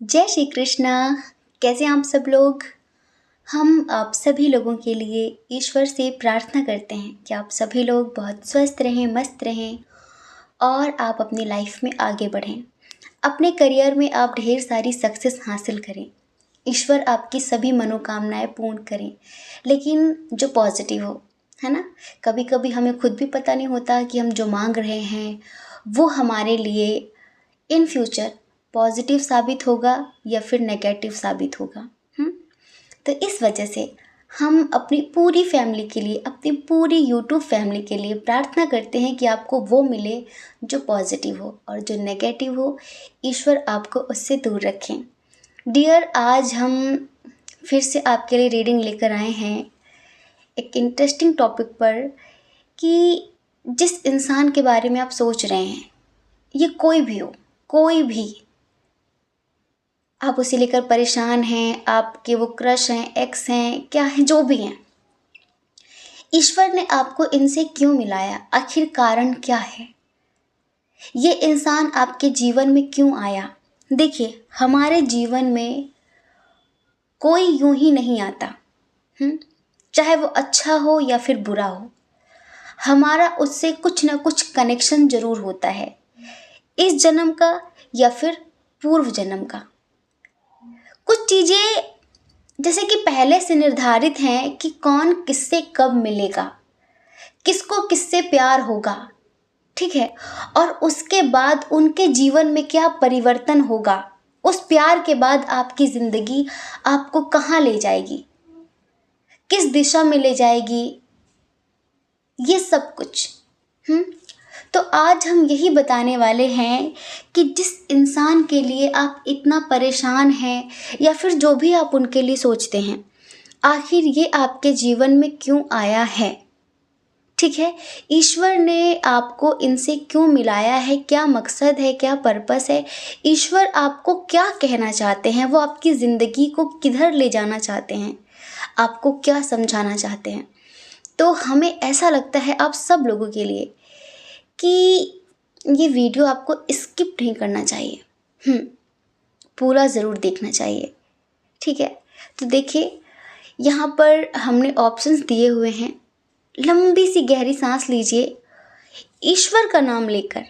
जय श्री कृष्णा। कैसे हैं आप सब लोग। हम आप सभी लोगों के लिए ईश्वर से प्रार्थना करते हैं कि आप सभी लोग बहुत स्वस्थ रहें, मस्त रहें और आप अपनी लाइफ में आगे बढ़ें। अपने करियर में आप ढेर सारी सक्सेस हासिल करें। ईश्वर आपकी सभी मनोकामनाएं पूर्ण करें, लेकिन जो पॉजिटिव हो, है ना। कभी कभी हमें खुद भी पता नहीं होता कि हम जो मांग रहे हैं वो हमारे लिए इन फ्यूचर पॉजिटिव साबित होगा या फिर नेगेटिव साबित होगा। तो इस वजह से हम अपनी पूरी फैमिली के लिए, अपनी पूरी यूट्यूब फैमिली के लिए प्रार्थना करते हैं कि आपको वो मिले जो पॉजिटिव हो, और जो नेगेटिव हो ईश्वर आपको उससे दूर रखें। डियर, आज हम फिर से आपके लिए रीडिंग लेकर आए हैं एक इंटरेस्टिंग टॉपिक पर कि जिस इंसान के बारे में आप सोच रहे हैं, ये कोई भी हो, कोई भी, आप उसे लेकर परेशान हैं, आपके वो क्रश हैं, एक्स हैं, क्या हैं, जो भी हैं, ईश्वर ने आपको इनसे क्यों मिलाया, आखिर कारण क्या है, ये इंसान आपके जीवन में क्यों आया। देखिए, हमारे जीवन में कोई यूं ही नहीं आता, चाहे वो अच्छा हो या फिर बुरा हो, हमारा उससे कुछ ना कुछ कनेक्शन जरूर होता है, इस जन्म का या फिर पूर्व जन्म का। कुछ चीज़ें जैसे कि पहले से निर्धारित हैं कि कौन किससे कब मिलेगा, किसको किससे प्यार होगा, ठीक है, और उसके बाद उनके जीवन में क्या परिवर्तन होगा, उस प्यार के बाद आपकी ज़िंदगी आपको कहाँ ले जाएगी, किस दिशा में ले जाएगी, ये सब कुछ। तो आज हम यही बताने वाले हैं कि जिस इंसान के लिए आप इतना परेशान हैं या फिर जो भी आप उनके लिए सोचते हैं, आखिर ये आपके जीवन में क्यों आया है, ठीक है। ईश्वर ने आपको इनसे क्यों मिलाया है, क्या मकसद है, क्या पर्पस है, ईश्वर आपको क्या कहना चाहते हैं, वो आपकी ज़िंदगी को किधर ले जाना चाहते हैं, आपको क्या समझाना चाहते हैं। तो हमें ऐसा लगता है आप सब लोगों के लिए कि ये वीडियो आपको स्किप नहीं करना चाहिए, पूरा ज़रूर देखना चाहिए, ठीक है। तो देखिए, यहाँ पर हमने ऑप्शंस दिए हुए हैं। लंबी सी गहरी सांस लीजिए ईश्वर का नाम लेकर,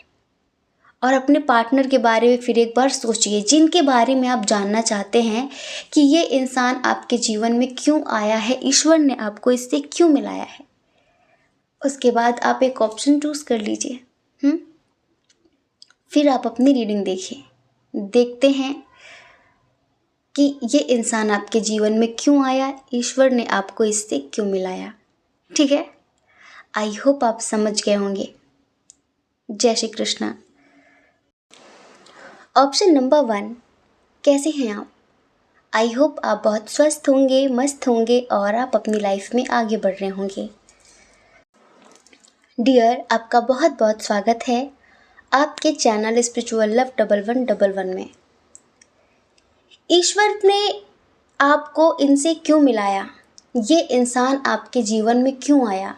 और अपने पार्टनर के बारे में फिर एक बार सोचिए, जिनके बारे में आप जानना चाहते हैं कि ये इंसान आपके जीवन में क्यों आया है, ईश्वर ने आपको इससे क्यों मिलाया है। उसके बाद आप एक ऑप्शन चूज़ कर लीजिए। फिर आप अपनी रीडिंग देखिए, देखते हैं कि ये इंसान आपके जीवन में क्यों आया, ईश्वर ने आपको इससे क्यों मिलाया, ठीक है। आई होप आप समझ गए होंगे। जय श्री कृष्णा। ऑप्शन नंबर 1, कैसे हैं आप। आई होप आप बहुत स्वस्थ होंगे, मस्त होंगे और आप अपनी लाइफ में आगे बढ़ रहे होंगे। डियर, आपका बहुत बहुत स्वागत है आपके चैनल स्पिरिचुअल लव 1111 में। ईश्वर ने आपको इनसे क्यों मिलाया, ये इंसान आपके जीवन में क्यों आया,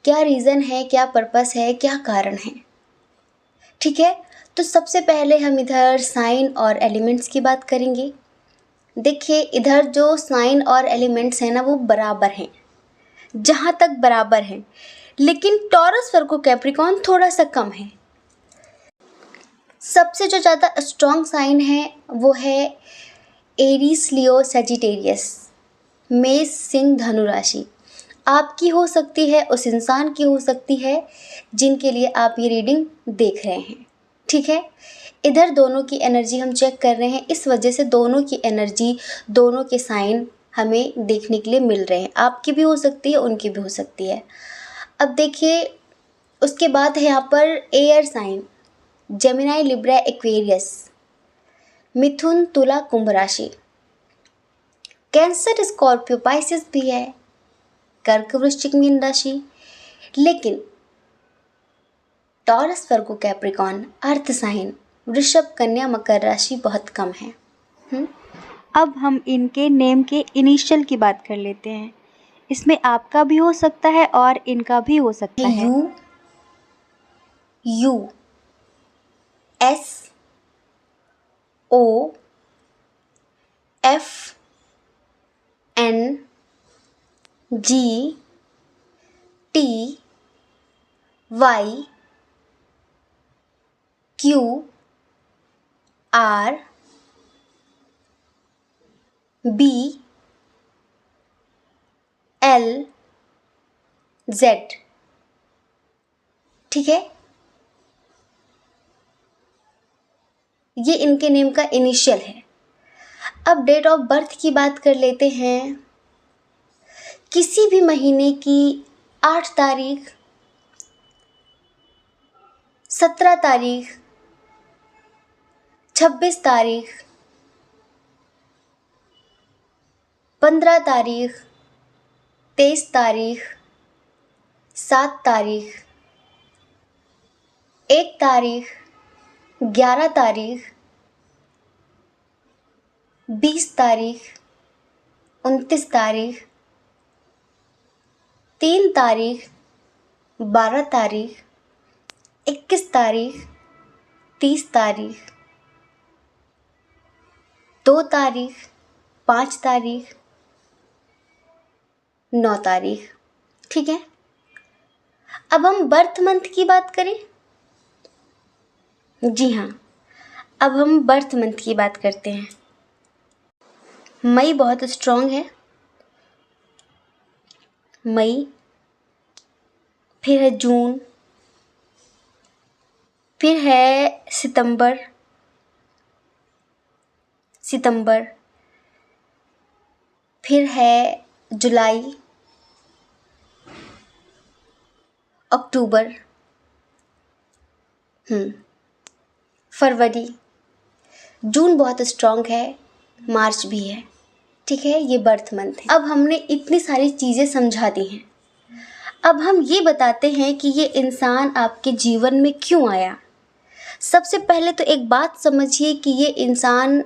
क्या रीज़न है, क्या पर्पस है, क्या कारण है, ठीक है। तो सबसे पहले हम इधर साइन और एलिमेंट्स की बात करेंगे। देखिए, इधर जो साइन और एलिमेंट्स हैं ना, वो बराबर हैं, जहाँ तक बराबर हैं, लेकिन टॉरस, वर्गो, कैप्रिकॉर्न थोड़ा सा कम है। सबसे जो ज़्यादा स्ट्रॉन्ग साइन है वो है एरीज, लियो, सजिटेरियस, मेष, सिंह, धनु राशि। आपकी हो सकती है, उस इंसान की हो सकती है जिनके लिए आप ये रीडिंग देख रहे हैं, ठीक है। इधर दोनों की एनर्जी हम चेक कर रहे हैं, इस वजह से दोनों की एनर्जी, दोनों के साइन हमें देखने के लिए मिल रहे हैं। आपकी भी हो सकती है, उनकी भी हो सकती है। अब देखिए, उसके बाद है यहाँ पर air sign, Gemini, Libra, Aquarius, मिथुन, तुला, कुंभ राशि। कैंसर, स्कॉर्पियो, पाइसेस भी है, कर्क, वृश्चिक, मीन राशि। लेकिन टॉरस, वर्गो, कैप्रिकॉर्न, अर्थ साइन, वृषभ, कन्या, मकर राशि बहुत कम है। अब हम इनके नेम के इनिशियल की बात कर लेते हैं। इसमें आपका भी हो सकता है और इनका भी हो सकता है। U, S, O, FNGTYQRBL Z। ठीक है, ये इनके नेम का इनिशियल है। अब डेट ऑफ बर्थ की बात कर लेते हैं। किसी भी महीने की 8 तारीख, 17 तारीख, 26 तारीख, 15 तारीख, 23 तारीख, 7 तारीख, 1 तारीख, 11 तारीख, 20 तारीख, 29 तारीख, 3 तारीख, 12 तारीख, 21 तारीख, 30 तारीख, 2 तारीख, 5 तारीख, 9 तारीख। ठीक है, अब हम बर्थ मंथ की बात करें। जी हाँ, अब हम बर्थ मंथ की बात करते हैं। मई बहुत स्ट्रॉन्ग है, मई, फिर है जून, फिर है सितंबर, फिर है जुलाई, अक्टूबर, फरवरी, जून बहुत स्ट्रॉन्ग है, मार्च भी है। ठीक है, ये बर्थ मंथ है। अब हमने इतनी सारी चीज़ें समझा दी हैं, अब हम ये बताते हैं कि ये इंसान आपके जीवन में क्यों आया। सबसे पहले तो एक बात समझिए कि ये इंसान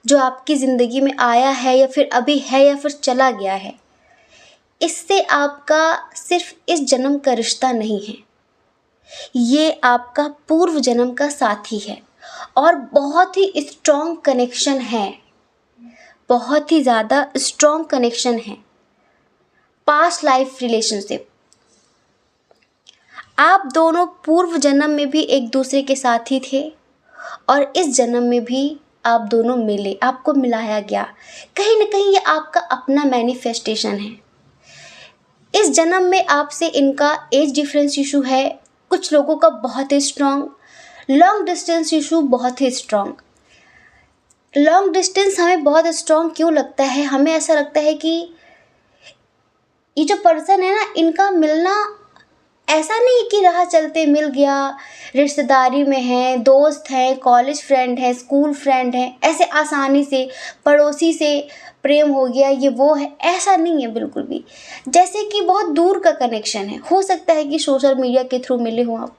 जो आपकी ज़िंदगी में आया है या फिर अभी है या फिर चला गया है, इससे आपका सिर्फ इस जन्म का रिश्ता नहीं है, ये आपका पूर्व जन्म का साथी है और बहुत ही स्ट्रॉन्ग कनेक्शन है, बहुत ही ज़्यादा स्ट्रॉन्ग कनेक्शन है, पास्ट लाइफ रिलेशनशिप। आप दोनों पूर्व जन्म में भी एक दूसरे के साथी थे और इस जन्म में भी आप दोनों मिले, आपको मिलाया गया। कहीं ना कहीं ये आपका अपना मैनिफेस्टेशन है। इस जन्म में आपसे इनका एज डिफरेंस इशू है, कुछ लोगों का बहुत ही स्ट्रॉन्ग, लॉन्ग डिस्टेंस इशू बहुत ही स्ट्रॉन्ग। लॉन्ग डिस्टेंस हमें बहुत स्ट्रॉन्ग क्यों लगता है, हमें ऐसा लगता है कि ये जो पर्सन है ना, इनका मिलना ऐसा नहीं कि राह चलते मिल गया, रिश्तेदारी में है, दोस्त हैं, कॉलेज फ्रेंड है, स्कूल फ्रेंड है, ऐसे आसानी से पड़ोसी से प्रेम हो गया, ये वो है, ऐसा नहीं है बिल्कुल भी। जैसे कि बहुत दूर का कनेक्शन है, हो सकता है कि सोशल मीडिया के थ्रू मिले हो आप,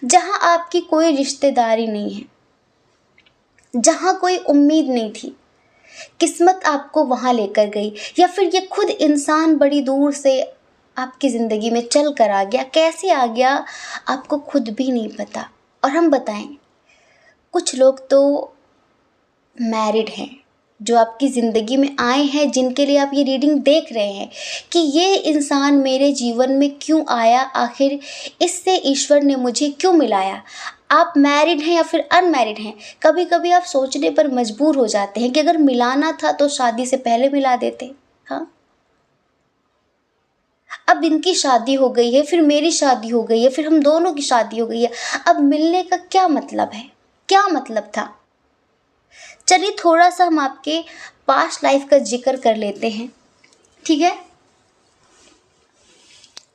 जहाँ आपकी कोई रिश्तेदारी नहीं है, जहाँ कोई उम्मीद नहीं थी, किस्मत आपको वहाँ लेकर गई, या फिर ये खुद इंसान बड़ी दूर से आपकी ज़िंदगी में चल कर आ गया। कैसे आ गया आपको खुद भी नहीं पता। और हम बताएं, कुछ लोग तो मैरिड हैं जो आपकी ज़िंदगी में आए हैं, जिनके लिए आप ये रीडिंग देख रहे हैं कि ये इंसान मेरे जीवन में क्यों आया, आखिर इससे ईश्वर ने मुझे क्यों मिलाया। आप मैरिड हैं या फिर अनमैरिड हैं, कभी कभी आप सोचने पर मजबूर हो जाते हैं कि अगर मिलाना था तो शादी से पहले मिला देते। हाँ, अब इनकी शादी हो गई है, फिर मेरी शादी हो गई है, फिर हम दोनों की शादी हो गई है, अब मिलने का क्या मतलब है, क्या मतलब था। चलिए थोड़ा सा हम आपके पास्ट लाइफ का जिक्र कर लेते हैं। ठीक है,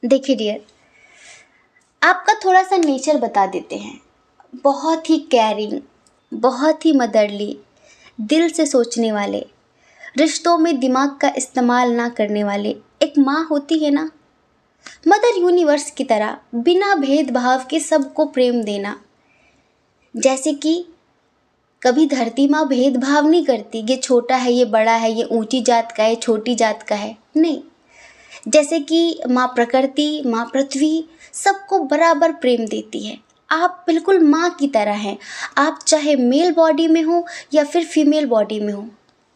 देखिए डियर, आपका थोड़ा सा नेचर बता देते हैं। बहुत ही केयरिंग, बहुत ही मदरली, दिल से सोचने वाले, रिश्तों में दिमाग का इस्तेमाल ना करने वाले। एक माँ होती है ना, मदर यूनिवर्स की तरह, बिना भेदभाव के सबको प्रेम देना। जैसे कि कभी धरती माँ भेदभाव नहीं करती, ये छोटा है, ये बड़ा है, ये ऊंची जात का है, छोटी जात का है, नहीं। जैसे कि माँ प्रकृति, माँ पृथ्वी सबको बराबर प्रेम देती है। आप बिल्कुल माँ की तरह हैं, आप चाहे मेल बॉडी में हो या फिर फीमेल बॉडी में हो,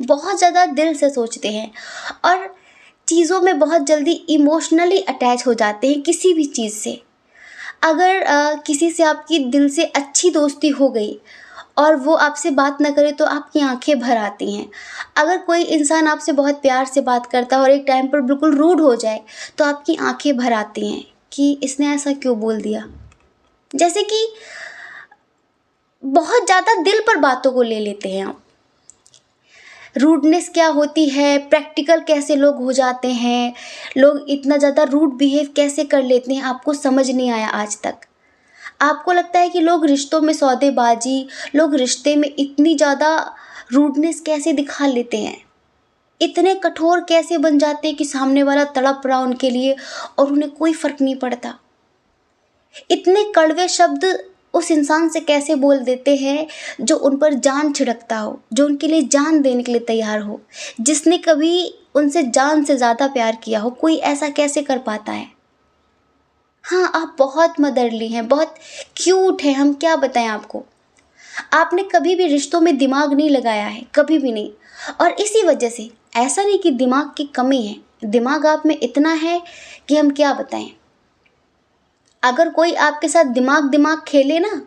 बहुत ज़्यादा दिल से सोचते हैं और चीज़ों में बहुत जल्दी इमोशनली अटैच हो जाते हैं किसी भी चीज़ से। अगर किसी से आपकी दिल से अच्छी दोस्ती हो गई और वो आपसे बात ना करे तो आपकी आंखें भर आती हैं। अगर कोई इंसान आपसे बहुत प्यार से बात करता है और एक टाइम पर बिल्कुल रूड हो जाए तो आपकी आंखें भर आती हैं कि इसने ऐसा क्यों बोल दिया। जैसे कि बहुत ज़्यादा दिल पर बातों को ले लेते हैं आप। रूडनेस क्या होती है, प्रैक्टिकल कैसे लोग हो जाते हैं, लोग इतना ज़्यादा रूड बिहेव कैसे कर लेते हैं, आपको समझ नहीं आया आज तक। आपको लगता है कि लोग रिश्तों में सौदेबाजी, लोग रिश्ते में इतनी ज़्यादा रूडनेस कैसे दिखा लेते हैं, इतने कठोर कैसे बन जाते हैं कि सामने वाला तड़प रहा उनके लिए और उन्हें कोई फ़र्क नहीं पड़ता। इतने कड़वे शब्द उस इंसान से कैसे बोल देते हैं जो उन पर जान छिड़कता हो, जो उनके लिए जान देने के लिए तैयार हो, जिसने कभी उनसे जान से ज़्यादा प्यार किया हो। कोई ऐसा कैसे कर पाता है। हाँ, आप बहुत मदरली हैं, बहुत क्यूट हैं, हम क्या बताएं आपको। आपने कभी भी रिश्तों में दिमाग नहीं लगाया है, कभी भी नहीं। और इसी वजह से, ऐसा नहीं कि दिमाग की कमी है, दिमाग आप में इतना है कि हम क्या बताएं। अगर कोई आपके साथ दिमाग दिमाग खेले ना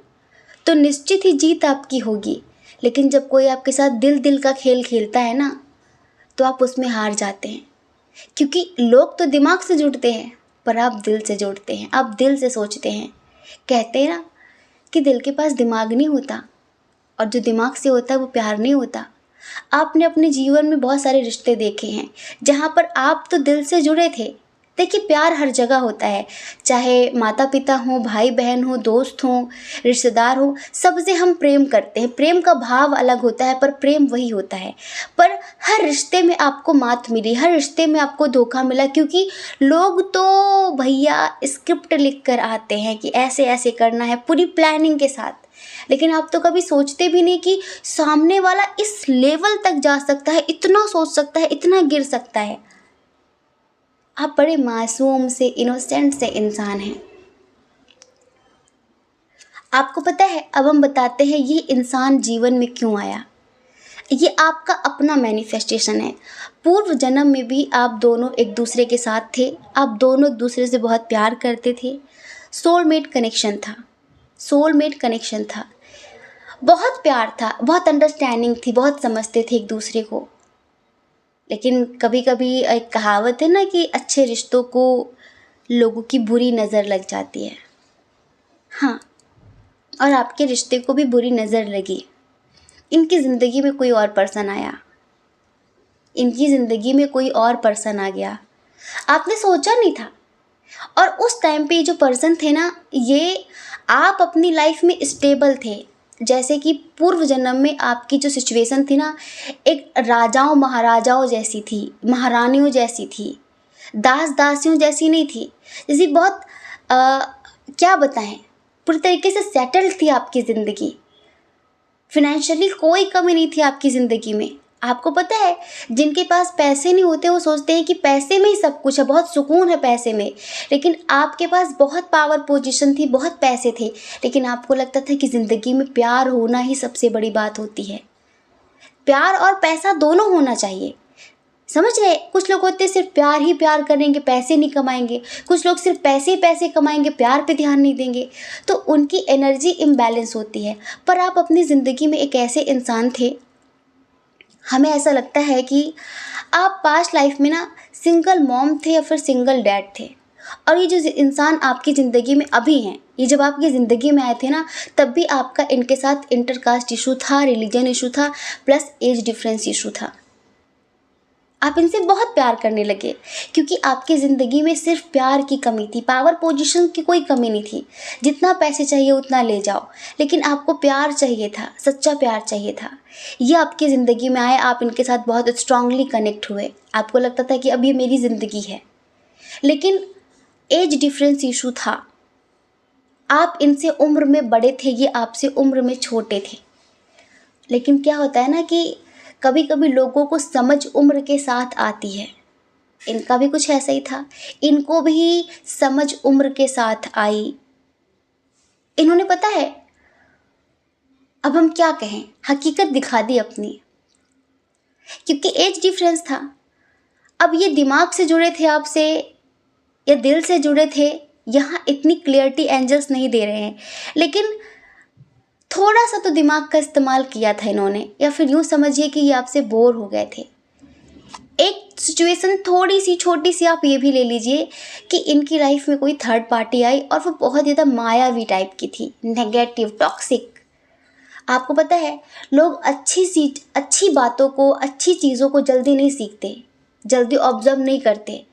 तो निश्चित ही जीत आपकी होगी। लेकिन जब कोई आपके साथ दिल दिल का खेल खेलता है ना तो आप उसमें हार जाते हैं। क्योंकि लोग तो दिमाग से जुड़ते हैं पर आप दिल से जुड़ते हैं, आप दिल से सोचते हैं। कहते हैं ना कि दिल के पास दिमाग नहीं होता और जो दिमाग से होता है वो प्यार नहीं होता। आपने अपने जीवन में बहुत सारे रिश्ते देखे हैं जहाँ पर आप तो दिल से जुड़े थे। देखिए, प्यार हर जगह होता है, चाहे माता पिता हों, भाई बहन हो, दोस्त हों, रिश्तेदार हो, सबसे हम प्रेम करते हैं। प्रेम का भाव अलग होता है पर प्रेम वही होता है। पर हर रिश्ते में आपको मात मिली, हर रिश्ते में आपको धोखा मिला, क्योंकि लोग तो भैया स्क्रिप्ट लिख कर आते हैं कि ऐसे ऐसे करना है पूरी प्लानिंग के साथ। लेकिन आप तो कभी सोचते भी नहीं कि सामने वाला इस लेवल तक जा सकता है, इतना सोच सकता है, इतना गिर सकता है। आप बड़े मासूम से, इनोसेंट से इंसान हैं। आपको पता है, अब हम बताते हैं ये इंसान जीवन में क्यों आया। ये आपका अपना मैनिफेस्टेशन है। पूर्व जन्म में भी आप दोनों एक दूसरे के साथ थे, आप दोनों एक दूसरे से बहुत प्यार करते थे। सोलमेट कनेक्शन था, सोलमेट कनेक्शन था, बहुत प्यार था, बहुत अंडरस्टैंडिंग थी, बहुत समझते थे एक दूसरे को। लेकिन कभी कभी एक कहावत है ना कि अच्छे रिश्तों को लोगों की बुरी नज़र लग जाती है। हाँ, और आपके रिश्ते को भी बुरी नज़र लगी। इनकी ज़िंदगी में कोई और पर्सन आया, इनकी ज़िंदगी में कोई और पर्सन आ गया, आपने सोचा नहीं था। और उस टाइम पे जो पर्सन थे ना, ये आप अपनी लाइफ में स्टेबल थे। जैसे कि पूर्व जन्म में आपकी जो सिचुएशन थी ना, एक राजाओं महाराजाओं जैसी थी, महारानियों जैसी थी, दास दासियों जैसी नहीं थी। जैसी बहुत क्या बताएं, पूरी तरीके से सेटल्ड थी आपकी ज़िंदगी। फिनेंशियली कोई कमी नहीं थी आपकी ज़िंदगी में। आपको पता है, जिनके पास पैसे नहीं होते वो सोचते हैं कि पैसे में ही सब कुछ है, बहुत सुकून है पैसे में। लेकिन आपके पास बहुत पावर पोजीशन थी, बहुत पैसे थे, लेकिन आपको लगता था कि ज़िंदगी में प्यार होना ही सबसे बड़ी बात होती है। प्यार और पैसा दोनों होना चाहिए, समझ रहे। कुछ लोग होते हैं सिर्फ प्यार ही प्यार करेंगे, पैसे नहीं कमाएंगे। कुछ लोग सिर्फ पैसे ही पैसे कमाएंगे, प्यार पे ध्यान नहीं देंगे। तो उनकी एनर्जी इम्बैलेंस होती है। पर आप अपनी ज़िंदगी में एक ऐसे इंसान थे, हमें ऐसा लगता है कि आप पास्ट लाइफ में ना सिंगल मॉम थे या फिर सिंगल डैड थे। और ये जो इंसान आपकी ज़िंदगी में अभी हैं, ये जब आपकी ज़िंदगी में आए थे ना, तब भी आपका इनके साथ इंटरकास्ट इशू था, रिलीजन इशू था, प्लस एज डिफरेंस इशू था। आप इनसे बहुत प्यार करने लगे क्योंकि आपकी ज़िंदगी में सिर्फ प्यार की कमी थी, पावर पोजीशन की कोई कमी नहीं थी। जितना पैसे चाहिए उतना ले जाओ, लेकिन आपको प्यार चाहिए था, सच्चा प्यार चाहिए था। ये आपकी ज़िंदगी में आए, आप इनके साथ बहुत स्ट्रांगली कनेक्ट हुए। आपको लगता था कि अब ये मेरी ज़िंदगी है। लेकिन एज डिफरेंस इशू था। आप इनसे उम्र में बड़े थे, ये आपसे उम्र में छोटे थे। लेकिन क्या होता है ना कि कभी कभी लोगों को समझ उम्र के साथ आती है। इनका भी कुछ ऐसा ही था, इनको भी समझ उम्र के साथ आई। इन्होंने, पता है, अब हम क्या कहें, हकीकत दिखा दी अपनी। क्योंकि एज डिफरेंस था। अब ये दिमाग से जुड़े थे आपसे या दिल से जुड़े थे, यहाँ इतनी क्लियरिटी एंजल्स नहीं दे रहे हैं, लेकिन थोड़ा सा तो दिमाग का इस्तेमाल किया था इन्होंने, या फिर यूँ समझिए कि ये आपसे बोर हो गए थे। एक सिचुएशन थोड़ी सी छोटी सी आप ये भी ले लीजिए कि इनकी लाइफ में कोई थर्ड पार्टी आई और वो बहुत ज़्यादा मायावी टाइप की थी, नेगेटिव, टॉक्सिक। आपको पता है, लोग अच्छी बातों को, अच्छी चीज़ों को जल्दी नहीं सीखते, जल्दी ऑब्जर्व नहीं करते,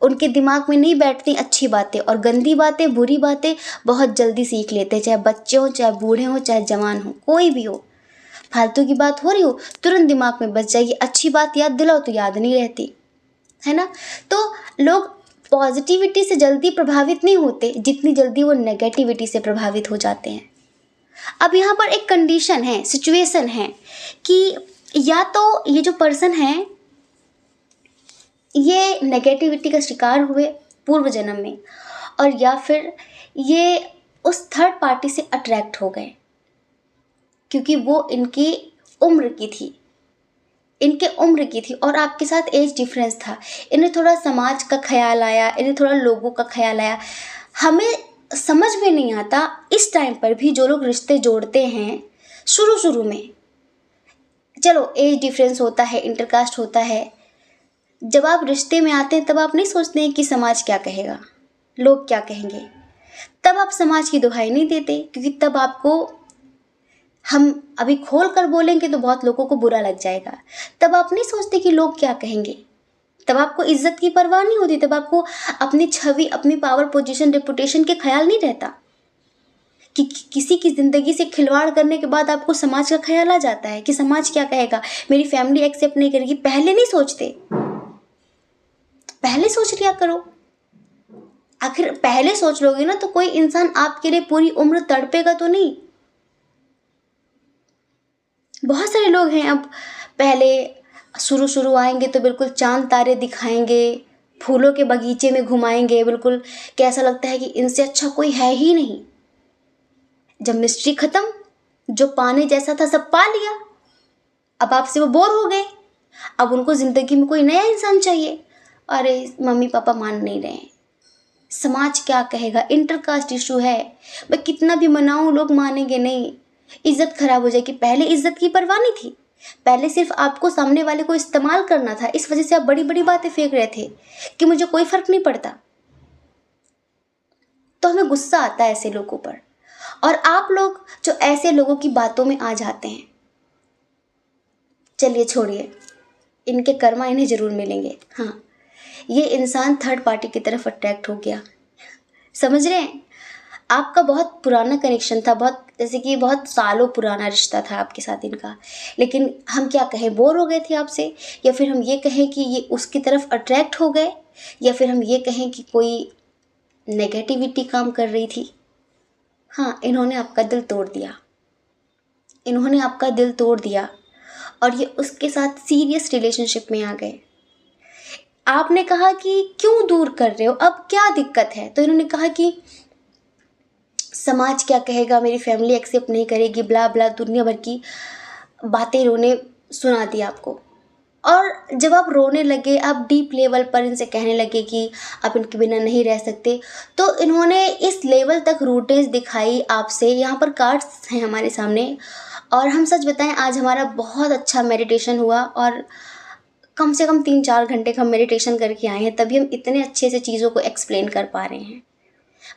उनके दिमाग में नहीं बैठती अच्छी बातें, और गंदी बातें, बुरी बातें बहुत जल्दी सीख लेते, चाहे बच्चे हों, चाहे बूढ़े हों, चाहे जवान हों, कोई भी हो। फालतू की बात हो रही हो तुरंत दिमाग में बच जाएगी, अच्छी बात याद दिलाओ तो याद नहीं रहती, है ना। तो लोग पॉजिटिविटी से जल्दी प्रभावित नहीं होते जितनी जल्दी वो नेगेटिविटी से प्रभावित हो जाते हैं। अब यहाँ पर एक कंडीशन है, सिचुएशन है कि या तो ये जो पर्सन है ये नेगेटिविटी का शिकार हुए पूर्व जन्म में, और या फिर ये उस थर्ड पार्टी से अट्रैक्ट हो गए क्योंकि वो इनकी उम्र की थी, इनके उम्र की थी और आपके साथ एज डिफरेंस था। इन्हें थोड़ा समाज का ख्याल आया, इन्हें थोड़ा लोगों का ख्याल आया। हमें समझ में नहीं आता इस टाइम पर भी जो लोग रिश्ते जोड़ते हैं शुरू शुरू में, चलो एज डिफरेंस होता है, इंटरकास्ट होता है, जब आप रिश्ते में आते हैं तब आप नहीं सोचते हैं कि समाज क्या कहेगा, लोग क्या कहेंगे। तब आप समाज की दुहाई नहीं देते, क्योंकि तब आपको, हम अभी खोल कर बोलेंगे तो बहुत लोगों को बुरा लग जाएगा। तब आप नहीं सोचते कि लोग क्या कहेंगे, तब आपको इज्जत की परवाह नहीं होती, तब आपको अपनी छवि, अपनी पावर, पोजीशन, रेपुटेशन के ख्याल नहीं रहता कि किसी की ज़िंदगी से खिलवाड़ करने के बाद आपको समाज का ख्याल आ जाता है कि समाज क्या कहेगा, मेरी फैमिली एक्सेप्ट नहीं करेगी। पहले नहीं सोचते, पहले सोच लिया करो। आखिर पहले सोच लोगे ना तो कोई इंसान आपके लिए पूरी उम्र तड़पेगा तो नहीं। बहुत सारे लोग हैं, अब पहले शुरू आएंगे तो बिल्कुल चांद तारे दिखाएंगे, फूलों के बगीचे में घुमाएंगे, बिल्कुल कैसा लगता है कि इनसे अच्छा कोई है ही नहीं। जब मिस्ट्री खत्म, जो पाने जैसा था सब पा लिया, अब आपसे वो बोर हो गए, अब उनको ज़िंदगी में कोई नया इंसान चाहिए। अरे मम्मी पापा मान नहीं रहे हैं, समाज क्या कहेगा, इंटरकास्ट इशू है, मैं कितना भी मनाऊं लोग मानेंगे नहीं, इज्जत खराब हो जाएगी। पहले इज्जत की परवाह नहीं थी, पहले सिर्फ आपको सामने वाले को इस्तेमाल करना था, इस वजह से आप बड़ी बड़ी बातें फेंक रहे थे कि मुझे कोई फर्क नहीं पड़ता। तो हमें गुस्सा आता है ऐसे लोगों पर, और आप लोग जो ऐसे लोगों की बातों में आ जाते हैं, चलिए छोड़िए, इनके कर्मा इन्हें जरूर मिलेंगे। हाँ, ये इंसान थर्ड पार्टी की तरफ अट्रैक्ट हो गया, समझ रहे हैं। आपका बहुत पुराना कनेक्शन था, बहुत जैसे कि बहुत सालों पुराना रिश्ता था आपके साथ इनका, लेकिन हम क्या कहें, बोर हो गए थे आपसे, या फिर हम ये कहें कि ये उसकी तरफ अट्रैक्ट हो गए, या फिर हम ये कहें कि कोई नेगेटिविटी काम कर रही थी। हाँ, इन्होंने आपका दिल तोड़ दिया, इन्होंने आपका दिल तोड़ दिया और ये उसके साथ सीरियस रिलेशनशिप में आ गए। आपने कहा कि क्यों दूर कर रहे हो, अब क्या दिक्कत है, तो इन्होंने कहा कि समाज क्या कहेगा, मेरी फैमिली एक्सेप्ट नहीं करेगी, ब्ला ब्ला, दुनिया भर की बातें इन्होंने सुना दी आपको। और जब आप रोने लगे, आप डीप लेवल पर इनसे कहने लगे कि आप इनके बिना नहीं रह सकते, तो इन्होंने इस लेवल तक रूडनेस दिखाई आपसे। यहाँ पर कार्ड्स हैं हमारे सामने, और हम सच बताएं आज हमारा बहुत अच्छा मेडिटेशन हुआ, और कम से कम 3-4 घंटे का हम मेडिटेशन करके आए हैं, तभी हम इतने अच्छे से चीज़ों को एक्सप्लेन कर पा रहे हैं।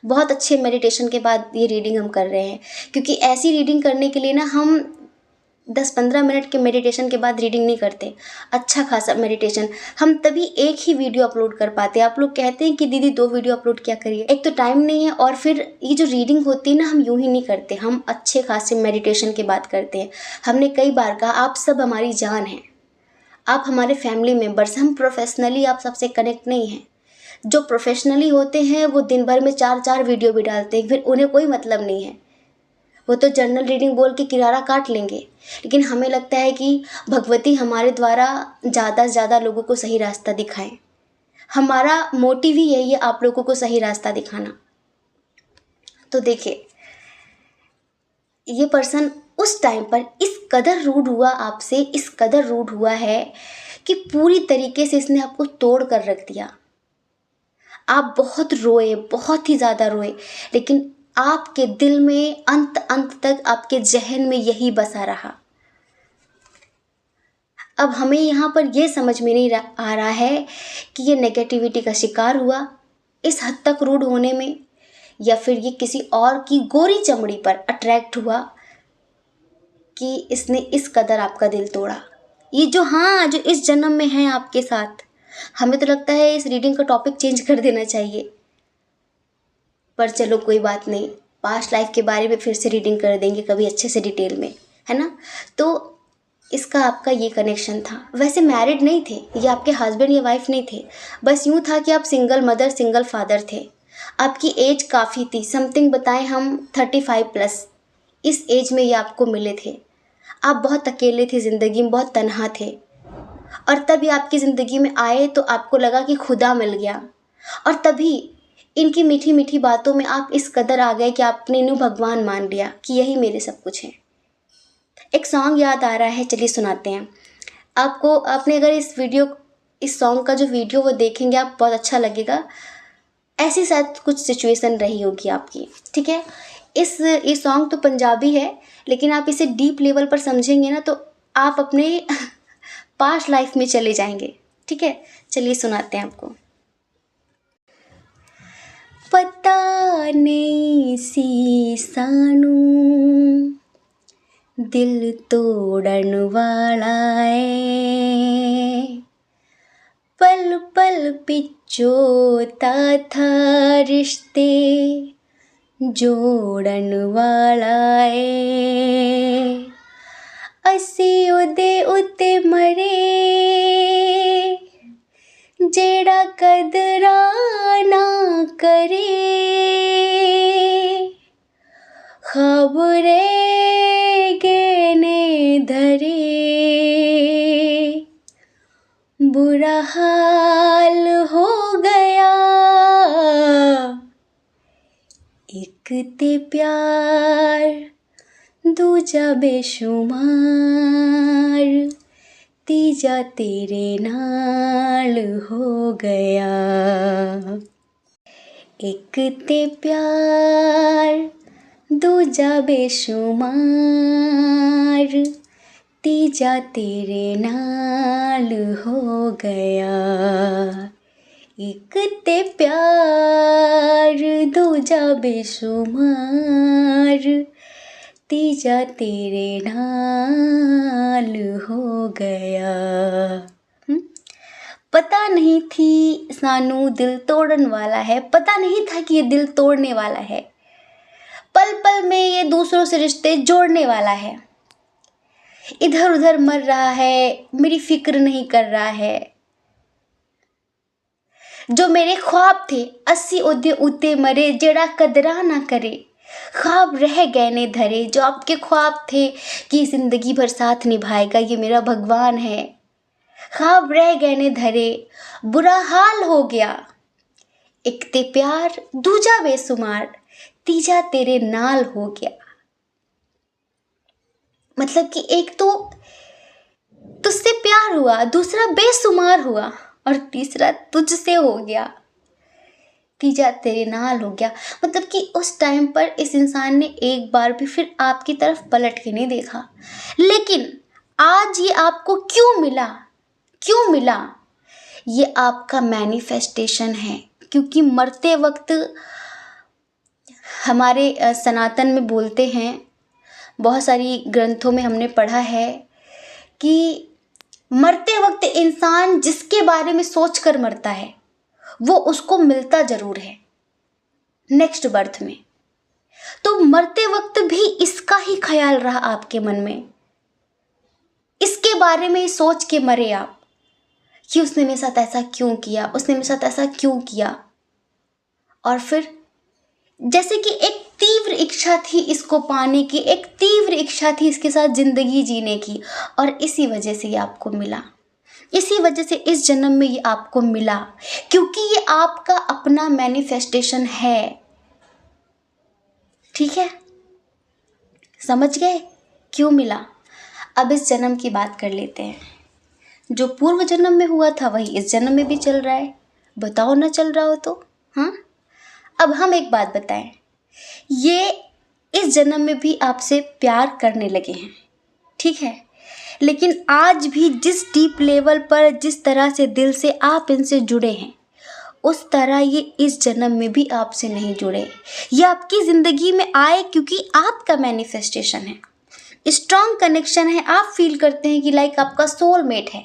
बहुत अच्छे मेडिटेशन के बाद ये रीडिंग हम कर रहे हैं, क्योंकि ऐसी रीडिंग करने के लिए ना हम 10-15 मिनट के मेडिटेशन के बाद रीडिंग नहीं करते। अच्छा खासा मेडिटेशन हम तभी एक ही वीडियो अपलोड कर पाते हैं। आप लोग कहते हैं कि दीदी 2 वीडियो अपलोड क्या करिए, एक तो टाइम नहीं है, और फिर ये जो रीडिंग होती है ना, हम यूं ही नहीं करते, हम अच्छे खासे मेडिटेशन के बाद करते हैं। हमने कई बार कहा, आप सब हमारी जान हैं, आप हमारे फैमिली मेम्बर्स। हम प्रोफेशनली आप सबसे कनेक्ट नहीं हैं। जो प्रोफेशनली होते हैं वो दिन भर में 4-4 वीडियो भी डालते हैं, फिर उन्हें कोई मतलब नहीं है, वो तो जनरल रीडिंग बोल के किनारा काट लेंगे। लेकिन हमें लगता है कि भगवती हमारे द्वारा ज़्यादा से ज़्यादा लोगों को सही रास्ता दिखाएं। हमारा मोटिव ही यही है, आप लोगों को सही रास्ता दिखाना। तो देखिए, ये पर्सन उस टाइम पर इस कदर रूड हुआ आपसे, इस कदर रूड हुआ है कि पूरी तरीके से इसने आपको तोड़ कर रख दिया। आप बहुत रोए, बहुत ही ज़्यादा रोए, लेकिन आपके दिल में अंत अंत तक आपके ज़हन में यही बसा रहा। अब हमें यहाँ पर यह समझ में नहीं आ रहा है कि ये नेगेटिविटी का शिकार हुआ इस हद तक रूड होने में, या फिर ये किसी और की गोरी चमड़ी पर अट्रैक्ट हुआ कि इसने इस कदर आपका दिल तोड़ा। ये जो इस जन्म में है आपके साथ। हमें तो लगता है इस रीडिंग का टॉपिक चेंज कर देना चाहिए, पर चलो कोई बात नहीं, पास्ट लाइफ के बारे में फिर से रीडिंग कर देंगे कभी अच्छे से डिटेल में, है ना। तो इसका आपका ये कनेक्शन था। वैसे मैरिड नहीं थे, ये आपके हस्बैंड या वाइफ नहीं थे, बस यूँ था कि आप सिंगल मदर सिंगल फादर थे। आपकी एज काफ़ी थी, समथिंग बताएं हम 35+। इस एज में ये आपको मिले थे। आप बहुत अकेले थे, ज़िंदगी में बहुत तन्हा थे, और तभी आपकी ज़िंदगी में आए तो आपको लगा कि खुदा मिल गया, और तभी इनकी मीठी मीठी बातों में आप इस कदर आ गए कि आपने इन्हें भगवान मान लिया कि यही मेरे सब कुछ है। एक सॉन्ग याद आ रहा है, चलिए सुनाते हैं आपको। आपने अगर इस सॉन्ग का जो वीडियो वो देखेंगे आप, बहुत अच्छा लगेगा। ऐसी शायद कुछ सिचुएशन रही होगी आपकी, ठीक है। ये सॉन्ग तो पंजाबी है, लेकिन आप इसे डीप लेवल पर समझेंगे ना तो आप अपने पास्ट लाइफ में चले जाएंगे, ठीक है। चलिए सुनाते हैं आपको। पता नहीं सी सानू दिल तोड़न वाला है, पल पल पिछो था रिश्ते जोड़न वाला है। असी उदे उत्ते मरे जेड़ा कदरा ना करे, ख्वाब रह गए ने धरे, बुरा हाल हो गया। एक ते प्यार दूजा बेशुमार, तीजा तेरे नाल हो गया। एक ते प्यार दूजा बेशुमार, तीजा तेरे नाल हो गया। एक ते प्यार दूजा बेशुमार, तीजा तेरे नाल हो गया। पता नहीं थी सानू दिल तोड़न वाला है, पता नहीं था कि ये दिल तोड़ने वाला है, पल पल में ये दूसरों से रिश्ते जोड़ने वाला है। इधर उधर मर रहा है, मेरी फिक्र नहीं कर रहा है। जो मेरे ख्वाब थे अस्सी ओदे उते मरे, जेड़ा कदरा ना करे, ख्वाब रह गए ने धरे। जो आपके ख्वाब थे कि जिंदगी भर साथ निभाएगा, ये मेरा भगवान है, ख्वाब रह गए ने धरे, बुरा हाल हो गया। एक ते प्यार दूजा बेसुमार, तीजा तेरे नाल हो गया। मतलब कि एक तो तुझसे प्यार हुआ, दूसरा बेसुमार हुआ, और तीसरा तुझसे हो गया, तीजा तेरे नाल हो गया। मतलब कि उस टाइम पर इस इंसान ने एक बार भी फिर आपकी तरफ पलट के नहीं देखा। लेकिन आज ये आपको क्यों मिला? ये आपका मैनिफेस्टेशन है। क्योंकि मरते वक्त हमारे सनातन में बोलते हैं, बहुत सारी ग्रंथों में हमने पढ़ा है कि मरते वक्त इंसान जिसके बारे में सोच कर मरता है वो उसको मिलता जरूर है नेक्स्ट बर्थ में। तो मरते वक्त भी इसका ही ख्याल रहा आपके मन में, इसके बारे में ही सोच के मरे आप कि उसने मेरे साथ ऐसा क्यों किया, उसने मेरे साथ ऐसा क्यों किया। और फिर जैसे कि एक तीव्र इच्छा थी इसको पाने की, एक तीव्र इच्छा थी इसके साथ जिंदगी जीने की, और इसी वजह से ये आपको मिला, इसी वजह से इस जन्म में ये आपको मिला, क्योंकि ये आपका अपना मैनिफेस्टेशन है। ठीक है, समझ गए? क्यों मिला? अब इस जन्म की बात कर लेते हैं। जो पूर्व जन्म में हुआ था वही इस जन्म में भी चल रहा है। बताओ ना चल रहा हो तो। हाँ, अब हम एक बात बताएं, ये इस जन्म में भी आपसे प्यार करने लगे हैं, ठीक है, लेकिन आज भी जिस डीप लेवल पर, जिस तरह से दिल से आप इनसे जुड़े हैं, उस तरह ये इस जन्म में भी आपसे नहीं जुड़े। ये आपकी ज़िंदगी में आए क्योंकि आपका मैनिफेस्टेशन है, स्ट्रॉन्ग कनेक्शन है। आप फील करते हैं कि लाइक आपका सोलमेट है,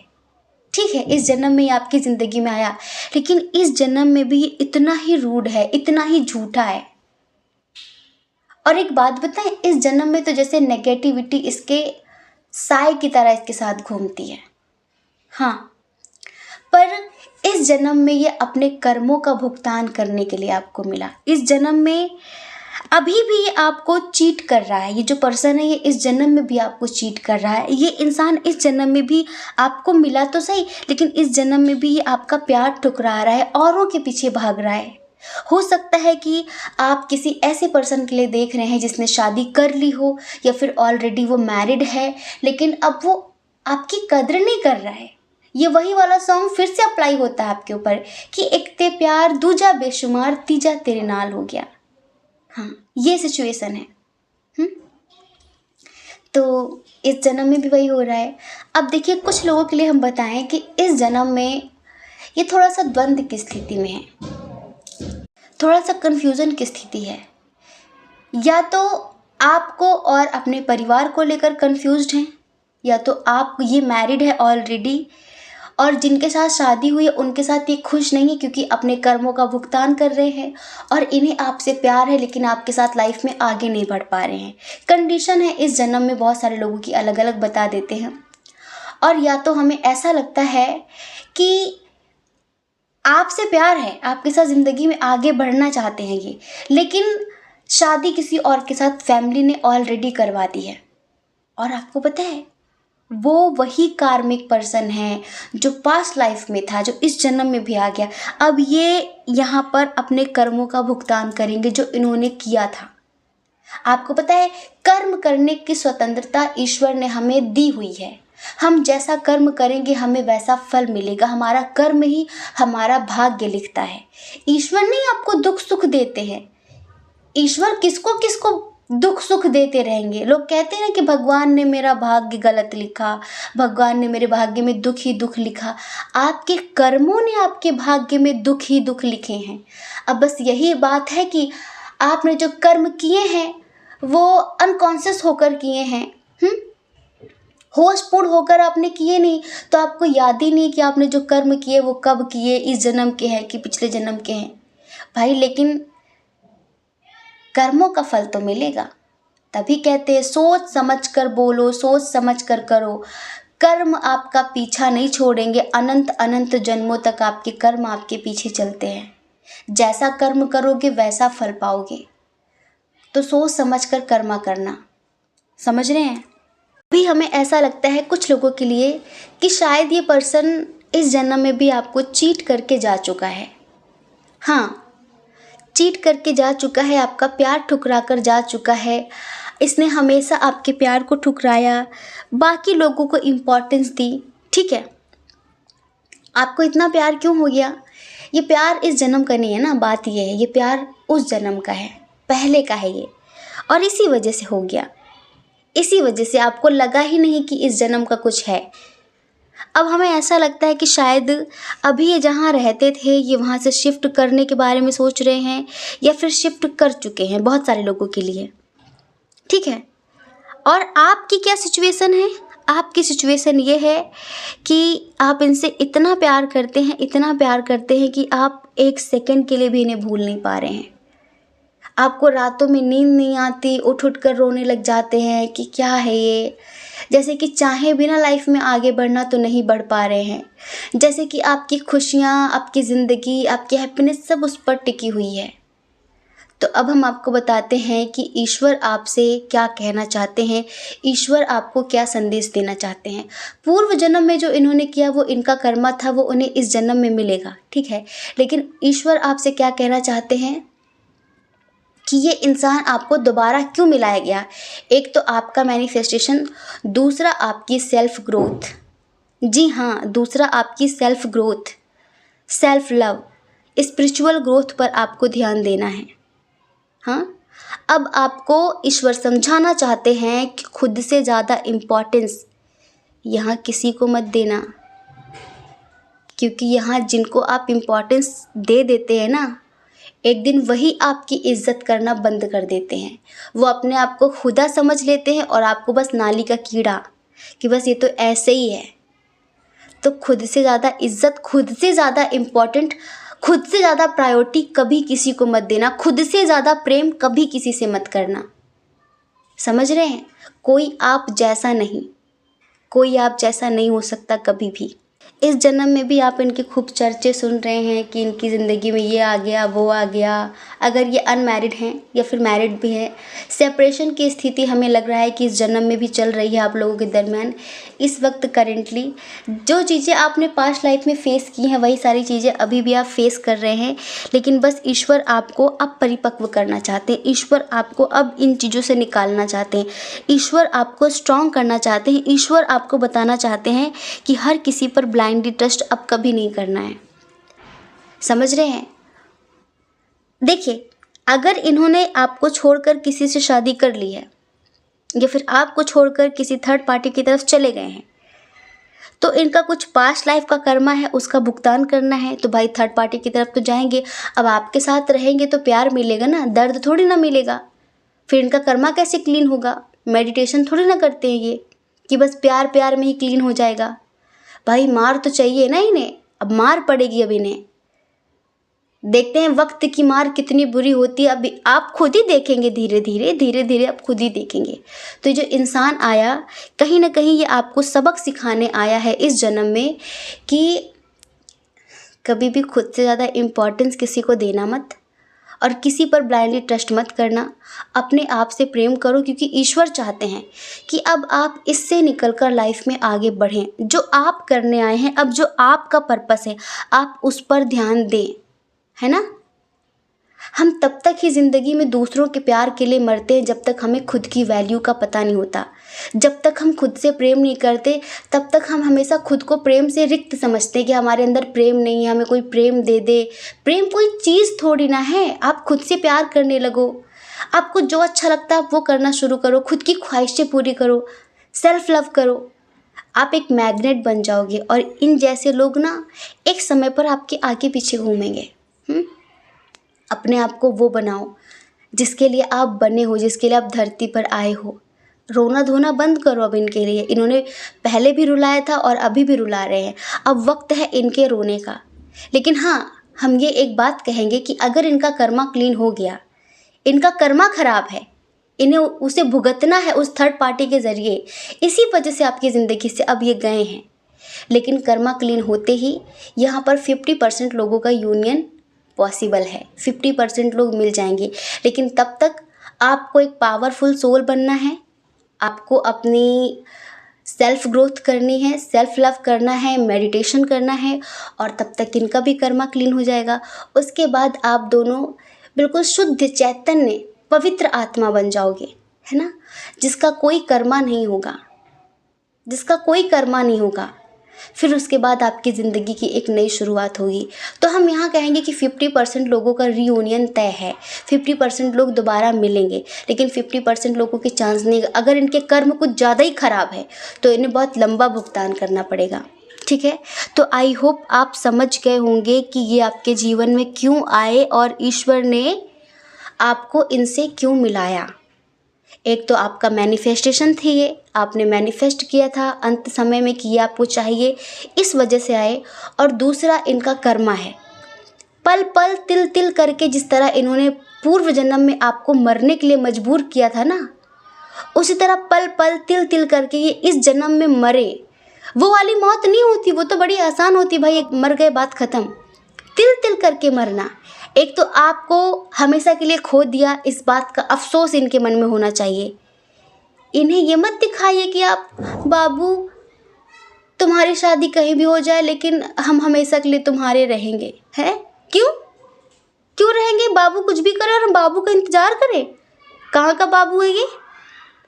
ठीक है। इस जन्म में ये आपकी ज़िंदगी में आया, लेकिन इस जन्म में भी ये इतना ही रूड है, इतना ही झूठा है। और एक बात बताएं, इस जन्म में तो जैसे नेगेटिविटी इसके साय की तरह इसके साथ घूमती है। हाँ, पर इस जन्म में ये अपने कर्मों का भुगतान करने के लिए आपको मिला। इस जन्म में अभी भी ये आपको चीट कर रहा है। ये जो पर्सन है ये इस जन्म में भी आपको चीट कर रहा है। ये इंसान इस जन्म में भी आपको मिला तो सही, लेकिन इस जन्म में भी ये आपका प्यार ठुकरा रहा है, औरों के पीछे भाग रहा है। हो सकता है कि आप किसी ऐसे पर्सन के लिए देख रहे हैं जिसने शादी कर ली हो, या फिर ऑलरेडी वो मैरिड है, लेकिन अब वो आपकी कद्र नहीं कर रहा है। ये वही वाला सॉन्ग फिर से अप्लाई होता है आपके ऊपर कि एक ते प्यार दूजा बेशुमार तीजा तेरे नाल हो गया। हाँ, ये सिचुएशन है। तो इस जन्म में भी वही हो रहा है। अब देखिए, कुछ लोगों के लिए हम बताएं कि इस जन्म में ये थोड़ा सा द्वंद्व की स्थिति में है, थोड़ा सा कन्फ्यूज़न की स्थिति है। या तो आपको और अपने परिवार को लेकर कन्फ्यूज्ड हैं, या तो आप ये मैरिड है ऑलरेडी और जिनके साथ शादी हुई है उनके साथ ये खुश नहीं है क्योंकि अपने कर्मों का भुगतान कर रहे हैं, और इन्हें आपसे प्यार है लेकिन आपके साथ लाइफ में आगे नहीं बढ़ पा रहे हैं। कंडीशन है इस जन्म में बहुत सारे लोगों की अलग अलग बता देते हैं। और या तो हमें ऐसा लगता है कि आपसे प्यार है, आपके साथ ज़िंदगी में आगे बढ़ना चाहते हैं ये, लेकिन शादी किसी और के साथ फैमिली ने ऑलरेडी करवा दी है। और आपको पता है वो वही कार्मिक पर्सन है जो पास्ट लाइफ में था, जो इस जन्म में भी आ गया। अब ये यहाँ पर अपने कर्मों का भुगतान करेंगे जो इन्होंने किया था। आपको पता है, कर्म करने की स्वतंत्रता ईश्वर ने हमें दी हुई है। हम जैसा कर्म करेंगे हमें वैसा फल मिलेगा। हमारा कर्म ही हमारा भाग्य लिखता है। ईश्वर नहीं आपको दुख सुख देते हैं। ईश्वर किसको किसको दुख सुख देते रहेंगे। लोग कहते हैं ना कि भगवान ने मेरा भाग्य गलत लिखा, भगवान ने मेरे भाग्य में दुख ही दुख लिखा। आपके कर्मों ने आपके भाग्य में दुख ही दुख लिखे हैं। अब बस यही बात है कि आपने जो कर्म किए हैं वो अनकॉन्शियस होकर किए हैं, होशपूर्ण होकर आपने किए नहीं, तो आपको याद ही नहीं कि आपने जो कर्म किए वो कब किए, इस जन्म के हैं कि पिछले जन्म के हैं। भाई, लेकिन कर्मों का फल तो मिलेगा। तभी कहते हैं सोच समझ कर बोलो, सोच समझ कर करो। कर्म आपका पीछा नहीं छोड़ेंगे, अनंत अनंत जन्मों तक आपके कर्म आपके पीछे चलते हैं। जैसा कर्म करोगे वैसा फल पाओगे। तो सोच समझ कर कर्म करना, समझ रहे हैं। अभी हमें ऐसा लगता है कुछ लोगों के लिए कि शायद ये पर्सन इस जन्म में भी आपको चीट करके जा चुका है। हाँ, चीट करके जा चुका है, आपका प्यार ठुकरा कर जा चुका है। इसने हमेशा आपके प्यार को ठुकराया, बाकी लोगों को इम्पोर्टेंस दी, ठीक है। आपको इतना प्यार क्यों हो गया? ये प्यार इस जन्म का नहीं है ना, बात ये है, ये प्यार उस जन्म का है, पहले का है ये, और इसी वजह से हो गया। इसी वजह से आपको लगा ही नहीं कि इस जन्म का कुछ है। अब हमें ऐसा लगता है कि शायद अभी ये जहाँ रहते थे ये वहाँ से शिफ्ट करने के बारे में सोच रहे हैं, या फिर शिफ्ट कर चुके हैं बहुत सारे लोगों के लिए, ठीक है। और आपकी क्या सिचुएशन है? आपकी सिचुएशन ये है कि आप इनसे इतना प्यार करते हैं, इतना प्यार करते हैं कि आप एक सेकंड के लिए भी इन्हें भूल नहीं पा रहे हैं। आपको रातों में नींद नहीं आती, उठ उठ कर रोने लग जाते हैं कि क्या है ये। जैसे कि चाहे भी ना लाइफ में आगे बढ़ना तो नहीं बढ़ पा रहे हैं। जैसे कि आपकी खुशियाँ, आपकी ज़िंदगी, आपकी हैप्पीनेस सब उस पर टिकी हुई है। तो अब हम आपको बताते हैं कि ईश्वर आपसे क्या कहना चाहते हैं, ईश्वर आपको क्या संदेश देना चाहते हैं। पूर्व जन्म में जो इन्होंने किया वो इनका कर्मा था, वो उन्हें इस जन्म में मिलेगा, ठीक है। लेकिन ईश्वर आपसे क्या कहना चाहते हैं? कि ये इंसान आपको दोबारा क्यों मिलाया गया। एक तो आपका मैनिफेस्टेशन, दूसरा आपकी सेल्फ ग्रोथ। जी हाँ, दूसरा आपकी self growth, self love, spiritual growth पर आपको ध्यान देना है। हाँ, अब आपको ईश्वर समझाना चाहते हैं कि खुद से ज़्यादा इम्पोर्टेंस यहाँ किसी को मत देना, क्योंकि यहाँ जिनको आप इम्पोर्टेंस दे देते हैं ना, एक दिन वही आपकी इज्जत करना बंद कर देते हैं। वो अपने आप को खुदा समझ लेते हैं और आपको बस नाली का कीड़ा, कि बस ये तो ऐसे ही है। तो खुद से ज़्यादा इज्जत, खुद से ज़्यादा इम्पोर्टेंट, खुद से ज़्यादा प्रायोरिटी कभी किसी को मत देना। खुद से ज़्यादा प्रेम कभी किसी से मत करना। समझ रहे हैं? कोई आप जैसा नहीं, कोई आप जैसा नहीं हो सकता कभी भी। इस जन्म में भी आप इनके खूब चर्चे सुन रहे हैं कि इनकी ज़िंदगी में ये आ गया, वो आ गया। अगर ये अनमैरिड हैं या फिर मैरिड भी हैं, सेपरेशन की स्थिति हमें लग रहा है कि इस जन्म में भी चल रही है आप लोगों के दरमियान। इस वक्त करेंटली जो चीज़ें आपने पास्ट लाइफ में फ़ेस की हैं, वही सारी चीज़ें अभी भी आप फेस कर रहे हैं। लेकिन बस ईश्वर आपको अब परिपक्व करना चाहते हैं। ईश्वर आपको अब इन चीज़ों से निकालना चाहते हैं। ईश्वर आपको स्ट्रॉन्ग करना चाहते हैं। ईश्वर आपको बताना चाहते हैं कि हर किसी पर ब्लाइंडली ट्रस्ट अब कभी नहीं करना है। समझ रहे हैं? देखिए, अगर इन्होंने आपको छोड़कर किसी से शादी कर ली है या फिर आपको छोड़कर किसी थर्ड पार्टी की तरफ चले गए हैं, तो इनका कुछ पास्ट लाइफ का कर्मा है, उसका भुगतान करना है। तो भाई थर्ड पार्टी की तरफ तो जाएंगे। अब आपके साथ रहेंगे तो प्यार मिलेगा ना, दर्द थोड़ी ना मिलेगा। फिर इनका कर्मा कैसे क्लीन होगा? मेडिटेशन थोड़ी ना करते हैं ये कि बस प्यार प्यार में ही क्लीन हो जाएगा। भाई मार तो चाहिए ना इन्हें, अब मार पड़ेगी। अब इन्हें देखते हैं वक्त की मार कितनी बुरी होती है। अभी आप खुद ही देखेंगे, धीरे धीरे आप खुद ही देखेंगे। तो ये जो इंसान आया, कहीं ना कहीं ये आपको सबक सिखाने आया है इस जन्म में कि कभी भी खुद से ज़्यादा इम्पोर्टेंस किसी को देना मत, और किसी पर ब्लाइंडली ट्रस्ट मत करना। अपने आप से प्रेम करो, क्योंकि ईश्वर चाहते हैं कि अब आप इससे निकलकर लाइफ में आगे बढ़ें। जो आप करने आए हैं, अब जो आपका पर्पस है, आप उस पर ध्यान दें, है ना। हम तब तक ही ज़िंदगी में दूसरों के प्यार के लिए मरते हैं जब तक हमें खुद की वैल्यू का पता नहीं होता। जब तक हम खुद से प्रेम नहीं करते, तब तक हम हमेशा खुद को प्रेम से रिक्त समझते हैं कि हमारे अंदर प्रेम नहीं है, हमें कोई प्रेम दे दे। प्रेम कोई चीज़ थोड़ी ना है। आप खुद से प्यार करने लगो। आपको जो अच्छा लगता है आप वो करना शुरू करो। खुद की ख्वाहिशें पूरी करो, सेल्फ लव करो। आप एक मैग्नेट बन जाओगे और इन जैसे लोग ना एक समय पर आपके आगे पीछे घूमेंगे। अपने आप को वो बनाओ जिसके लिए आप बने हो, जिसके लिए आप धरती पर आए हो। रोना धोना बंद करो अब इनके लिए। इन्होंने पहले भी रुलाया था और अभी भी रुला रहे हैं। अब वक्त है इनके रोने का। लेकिन हाँ, हम ये एक बात कहेंगे कि अगर इनका कर्मा क्लीन हो गया, इनका कर्मा खराब है, इन्हें उसे भुगतना है उस थर्ड पार्टी के ज़रिए, इसी वजह से आपकी ज़िंदगी से अब ये गए हैं। लेकिन कर्मा क्लीन होते ही यहाँ पर 50% लोगों का यूनियन पॉसिबल है। 50% लोग मिल जाएंगे। लेकिन तब तक आपको एक पावरफुल सोल बनना है। आपको अपनी सेल्फ ग्रोथ करनी है, सेल्फ लव करना है, मेडिटेशन करना है, और तब तक इनका भी कर्मा क्लीन हो जाएगा। उसके बाद आप दोनों बिल्कुल शुद्ध चैतन्य पवित्र आत्मा बन जाओगे, है ना, जिसका कोई कर्मा नहीं होगा, जिसका कोई कर्मा नहीं होगा। फिर उसके बाद आपकी ज़िंदगी की एक नई शुरुआत होगी। तो हम यहाँ कहेंगे कि 50% लोगों का रीयूनियन तय है। 50% लोग दोबारा मिलेंगे, लेकिन 50% लोगों के चांस नहीं। अगर इनके कर्म कुछ ज़्यादा ही ख़राब है तो इन्हें बहुत लंबा भुगतान करना पड़ेगा। ठीक है, तो आई होप आप समझ गए होंगे कि ये आपके जीवन में क्यों आए और ईश्वर ने आपको इनसे क्यों मिलाया। एक तो आपका मैनिफेस्टेशन थी, ये आपने मैनिफेस्ट किया था अंत समय में कि ये आपको चाहिए, इस वजह से आए। और दूसरा इनका कर्मा है। पल पल तिल तिल करके जिस तरह इन्होंने पूर्व जन्म में आपको मरने के लिए मजबूर किया था ना, उसी तरह पल पल तिल तिल करके ये इस जन्म में मरे। वो वाली मौत नहीं होती, वो तो बड़ी आसान होती, भाई एक मर गए बात ख़त्म। तिल तिल करके मरना। एक तो आपको हमेशा के लिए खो दिया, इस बात का अफसोस इनके मन में होना चाहिए। इन्हें ये मत दिखाइए कि आप बाबू तुम्हारी शादी कहीं भी हो जाए लेकिन हम हमेशा के लिए तुम्हारे रहेंगे। हैं क्यों? क्यों रहेंगे? बाबू कुछ भी करे और हम बाबू का इंतजार करें? कहाँ का बाबू है ये?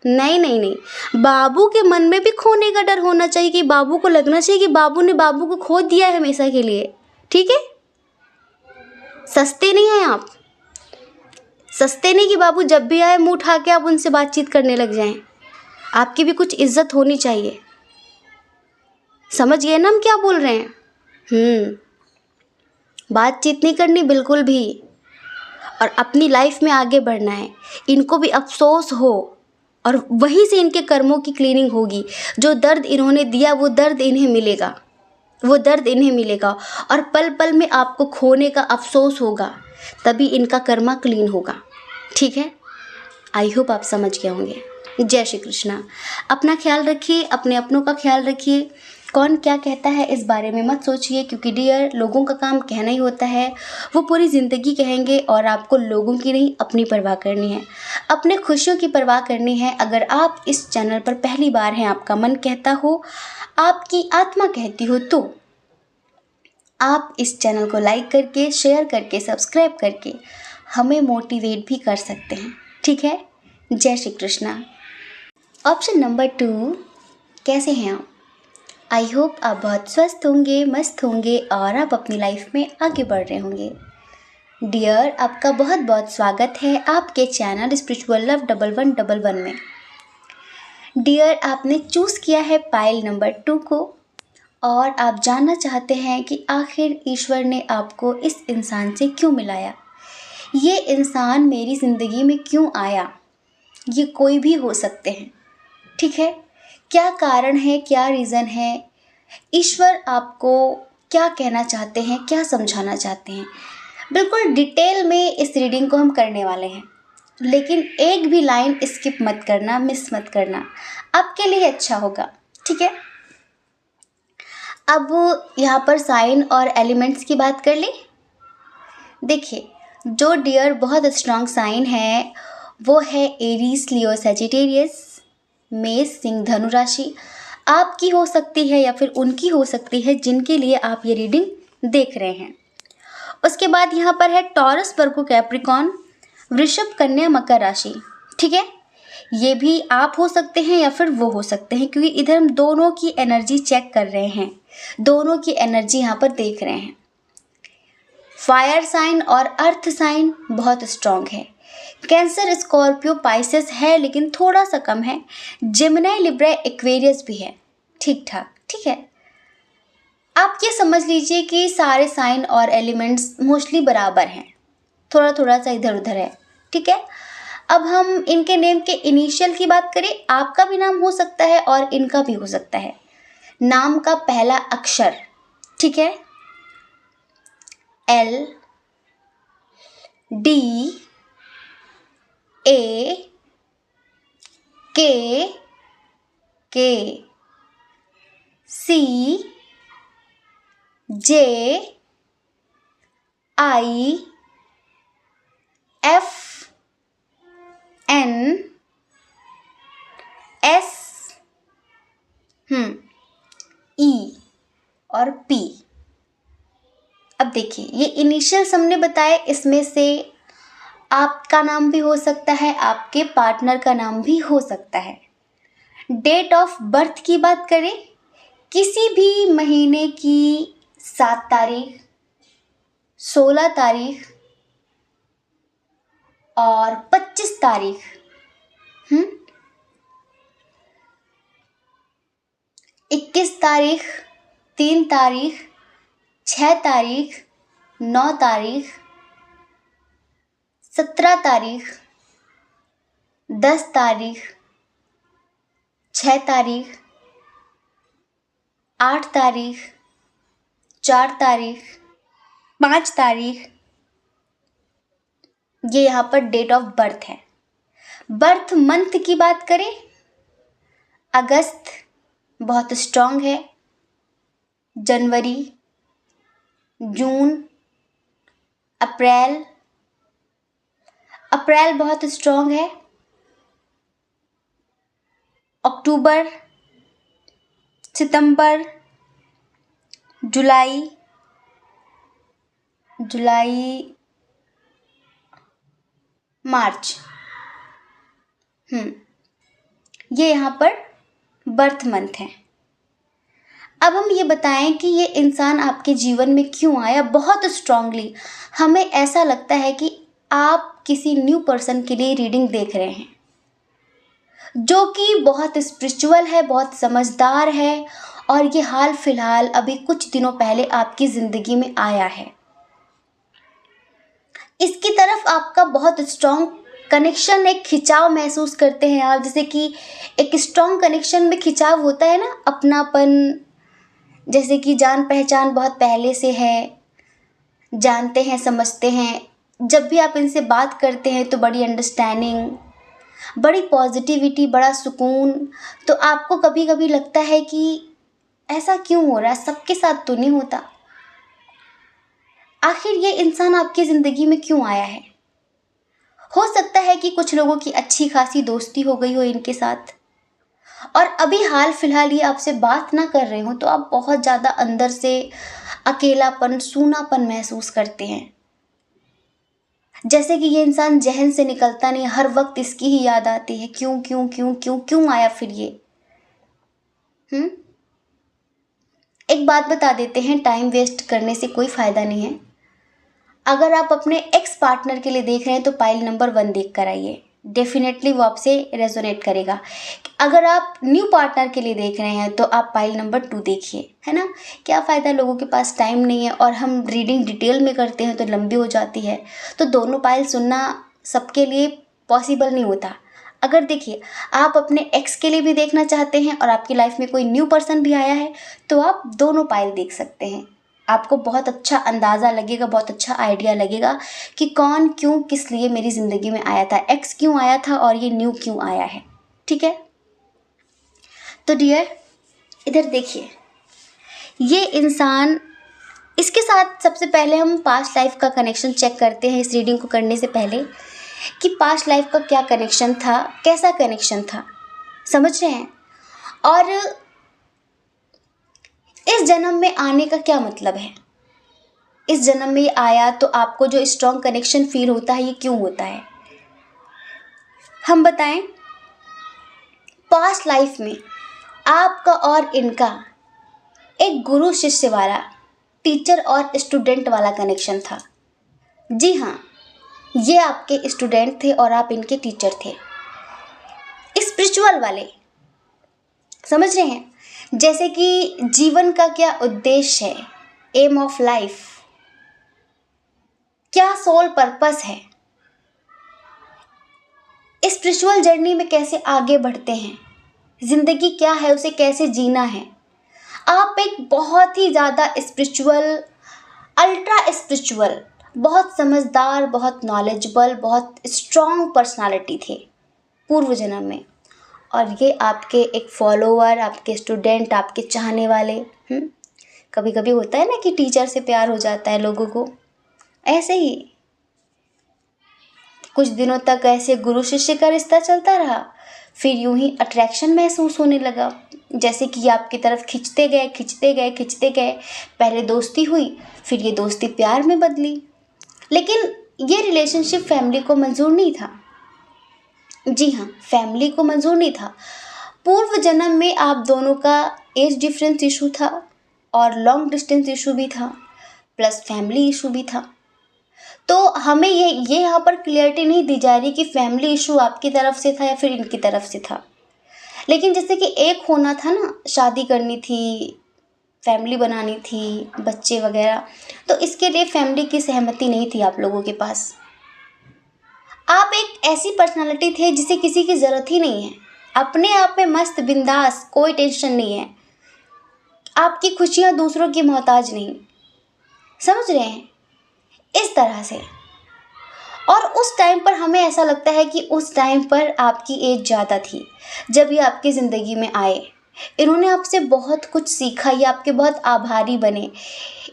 नहीं नहीं नहीं, बाबू के मन में भी खोने का डर होना चाहिए कि बाबू को लगना चाहिए कि बाबू ने बाबू को खो दिया है हमेशा के लिए। ठीक है, सस्ते नहीं हैं आप, सस्ते नहीं कि बाबू जब भी आए मुंह उठा के आप उनसे बातचीत करने लग जाएं। आपकी भी कुछ इज्जत होनी चाहिए। समझ गए ना हम क्या बोल रहे हैं? बातचीत नहीं करनी बिल्कुल भी, और अपनी लाइफ में आगे बढ़ना है। इनको भी अफसोस हो और वहीं से इनके कर्मों की क्लीनिंग होगी। जो दर्द इन्होंने दिया वो दर्द इन्हें मिलेगा, वो दर्द इन्हें मिलेगा, और पल पल में आपको खोने का अफसोस होगा, तभी इनका कर्मा क्लीन होगा। ठीक है, आई होप आप समझ गए होंगे। जय श्री कृष्णा। अपना ख्याल रखिए, अपने अपनों का ख्याल रखिए। कौन क्या कहता है इस बारे में मत सोचिए, क्योंकि डियर, लोगों का काम कहना ही होता है। वो पूरी ज़िंदगी कहेंगे और आपको लोगों की नहीं अपनी परवाह करनी है, अपने खुशियों की परवाह करनी है। अगर आप इस चैनल पर पहली बार हैं, आपका मन कहता हो, आपकी आत्मा कहती हो, तो आप इस चैनल को लाइक करके, शेयर करके, सब्सक्राइब करके हमें मोटिवेट भी कर सकते हैं। ठीक है, जय श्री कृष्णा। ऑप्शन नंबर 2, कैसे हैं आप? आई होप आप बहुत स्वस्थ होंगे, मस्त होंगे और आप अपनी लाइफ में आगे बढ़ रहे होंगे। डियर, आपका बहुत बहुत स्वागत है आपके चैनल स्पिरिचुअल लव 1111 में। डियर, आपने चूज़ किया है पाइल नंबर 2 को, और आप जानना चाहते हैं कि आखिर ईश्वर ने आपको इस इंसान से क्यों मिलाया। ये इंसान मेरी ज़िंदगी में क्यों आया? ये कोई भी हो सकते हैं। ठीक है, क्या कारण है, क्या रीज़न है, ईश्वर आपको क्या कहना चाहते हैं, क्या समझाना चाहते हैं, बिल्कुल डिटेल में इस रीडिंग को हम करने वाले हैं। लेकिन एक भी लाइन स्किप मत करना, मिस मत करना, आपके लिए अच्छा होगा। ठीक है, अब यहाँ पर साइन और एलिमेंट्स की बात कर ली। देखिए, जो डियर बहुत स्ट्रांग साइन है वो है एरीज, लियो, सजिटेरियस, मेष, सिंह, धनु राशि। आपकी हो सकती है या फिर उनकी हो सकती है जिनके लिए आप ये रीडिंग देख रहे हैं। उसके बाद यहाँ पर है टॉरस, वर्गो, कैप्रिकॉन, वृषभ, कन्या, मकर राशि। ठीक है, ये भी आप हो सकते हैं या फिर वो हो सकते हैं, क्योंकि इधर हम दोनों की एनर्जी चेक कर रहे हैं, दोनों की एनर्जी यहाँ पर देख रहे हैं। फायर साइन और अर्थ साइन बहुत स्ट्रांग है। कैंसर, स्कॉर्पियो, पाइसेस है लेकिन थोड़ा सा कम है। जिमिनी, लिब्रा, एक्वेरियस भी है, ठीक ठाक। ठीक है, आप ये समझ लीजिए कि सारे साइन और एलिमेंट्स मोस्टली बराबर हैं, थोड़ा थोड़ा सा इधर उधर है। ठीक है, अब हम इनके नेम के इनिशियल की बात करें। आपका भी नाम हो सकता है और इनका भी हो सकता है। नाम का पहला अक्षर, ठीक है, एल, डी, ए, के, सी, जे, आई, एफ, एन, एस, ई और पी। अब देखिए, ये इनिशियल्स हमने बताए, इसमें से आपका नाम भी हो सकता है, आपके पार्टनर का नाम भी हो सकता है। डेट ऑफ बर्थ की बात करें, किसी भी महीने की 7 तारीख, 16 तारीख और 25 तारीख, 21 तारीख, 3 तारीख, 6 तारीख, 9 तारीख, 17 तारीख, 10 तारीख, 6 तारीख, 8 तारीख, 4 तारीख, 5 तारीख, ये यहाँ पर डेट ऑफ बर्थ है। बर्थ मंथ की बात करें, अगस्त बहुत स्ट्रांग है, जनवरी, जून, अप्रैल, अप्रैल बहुत स्ट्रांग है, अक्टूबर, सितंबर, जुलाई, जुलाई मार्च। ये यहाँ पर बर्थ मंथ है। अब हम ये बताएं कि ये इंसान आपके जीवन में क्यों आया। बहुत स्ट्रांगली हमें ऐसा लगता है कि आप किसी न्यू पर्सन के लिए रीडिंग देख रहे हैं, जो कि बहुत स्पिरिचुअल है, बहुत समझदार है, और ये हाल फिलहाल अभी कुछ दिनों पहले आपकी ज़िंदगी में आया है। इसकी तरफ आपका बहुत स्ट्रांग कनेक्शन, एक खिंचाव महसूस करते हैं आप। जैसे कि एक स्ट्रांग कनेक्शन में खिंचाव होता है ना, अपनापन, जैसे कि जान पहचान बहुत पहले से है, जानते हैं, समझते हैं। जब भी आप इनसे बात करते हैं तो बड़ी अंडरस्टैंडिंग, बड़ी पॉजिटिविटी, बड़ा सुकून। तो आपको कभी कभी लगता है कि ऐसा क्यों हो रहा है, सबके साथ तो नहीं होता। आखिर ये इंसान आपकी ज़िंदगी में क्यों आया है। हो सकता है कि कुछ लोगों की अच्छी खासी दोस्ती हो गई हो इनके साथ, और अभी हाल फिलहाल ये आपसे बात ना कर रहे हो तो आप बहुत ज़्यादा अंदर से अकेलापन, सूनापन महसूस करते हैं। जैसे कि ये इंसान जहन से निकलता नहीं, हर वक्त इसकी ही याद आती है। क्यों क्यों क्यों क्यों क्यों आया फिर ये। एक बात बता देते हैं, टाइम वेस्ट करने से कोई फ़ायदा नहीं है। अगर आप अपने एक्स पार्टनर के लिए देख रहे हैं तो पाइल नंबर 1 देख कर आइए, डेफिनेटली वो आपसे रेजोनेट करेगा। अगर आप न्यू पार्टनर के लिए देख रहे हैं तो आप पाइल नंबर 2 देखिए, है ना। क्या फ़ायदा, लोगों के पास टाइम नहीं है, और हम रीडिंग डिटेल में करते हैं तो लंबी हो जाती है, तो दोनों पाइल सुनना सबके लिए पॉसिबल नहीं होता। अगर देखिए, आप अपने एक्स के लिए भी देखना चाहते हैं और आपकी लाइफ में कोई न्यू पर्सन भी आया है तो आप दोनों पाइल देख सकते हैं। आपको बहुत अच्छा अंदाज़ा लगेगा, बहुत अच्छा आइडिया लगेगा कि कौन क्यों किस लिए मेरी ज़िंदगी में आया था, एक्स क्यों आया था और ये न्यू क्यों आया है। ठीक है, तो डियर इधर देखिए, ये इंसान, इसके साथ सबसे पहले हम पास्ट लाइफ का कनेक्शन चेक करते हैं इस रीडिंग को करने से पहले, कि पास्ट लाइफ का क्या कनेक्शन था, कैसा कनेक्शन था, समझ रहे हैं। और इस जन्म में आने का क्या मतलब है। इस जन्म में आया तो आपको जो स्ट्रॉन्ग कनेक्शन फील होता है ये क्यों होता है, हम बताएं। पास्ट लाइफ में आपका और इनका एक गुरु शिष्य वाला, टीचर और स्टूडेंट वाला कनेक्शन था। जी हाँ, ये आपके स्टूडेंट थे और आप इनके टीचर थे, स्पिरिचुअल वाले, समझ रहे हैं। जैसे कि जीवन का क्या उद्देश्य है, एम ऑफ लाइफ, क्या सोल पर्पस है, स्पिरिचुअल जर्नी में कैसे आगे बढ़ते हैं, जिंदगी क्या है, उसे कैसे जीना है। आप एक बहुत ही ज़्यादा स्पिरिचुअल, अल्ट्रा स्पिरिचुअल, बहुत समझदार, बहुत नॉलेजेबल, बहुत स्ट्रॉन्ग पर्सनालिटी थे पूर्व जन्म में, और ये आपके एक फॉलोअर, आपके स्टूडेंट, आपके चाहने वाले। कभी कभी होता है ना कि टीचर से प्यार हो जाता है लोगों को, ऐसे ही कुछ दिनों तक ऐसे गुरु शिष्य का रिश्ता चलता रहा, फिर यूं ही अट्रैक्शन महसूस होने लगा, जैसे कि आपकी तरफ खिंचते गए खिंचते गए खिंचते गए। पहले दोस्ती हुई, फिर ये दोस्ती प्यार में बदली, लेकिन ये रिलेशनशिप फैमिली को मंजूर नहीं था। जी हाँ, फैमिली को मंजूर नहीं था। पूर्व जन्म में आप दोनों का एज डिफरेंस इशू था, और लॉन्ग डिस्टेंस इशू भी था, प्लस फैमिली इशू भी था। तो हमें ये यहाँ पर क्लियरिटी नहीं दी जा रही कि फैमिली इशू आपकी तरफ से था या फिर इनकी तरफ से था। लेकिन जैसे कि एक होना था ना, शादी करनी थी, फैमिली बनानी थी, बच्चे वगैरह, तो इसके लिए फैमिली की सहमति नहीं थी आप लोगों के पास। आप एक ऐसी पर्सनालिटी थे जिसे किसी की ज़रूरत ही नहीं है, अपने आप में मस्त बिंदास, कोई टेंशन नहीं है, आपकी खुशियाँ दूसरों की मोहताज नहीं, समझ रहे हैं, इस तरह से। और उस टाइम पर हमें ऐसा लगता है कि उस टाइम पर आपकी एज ज़्यादा थी जब ये आपकी ज़िंदगी में आए। इन्होंने आपसे बहुत कुछ सीखा, ये आपके बहुत आभारी बने।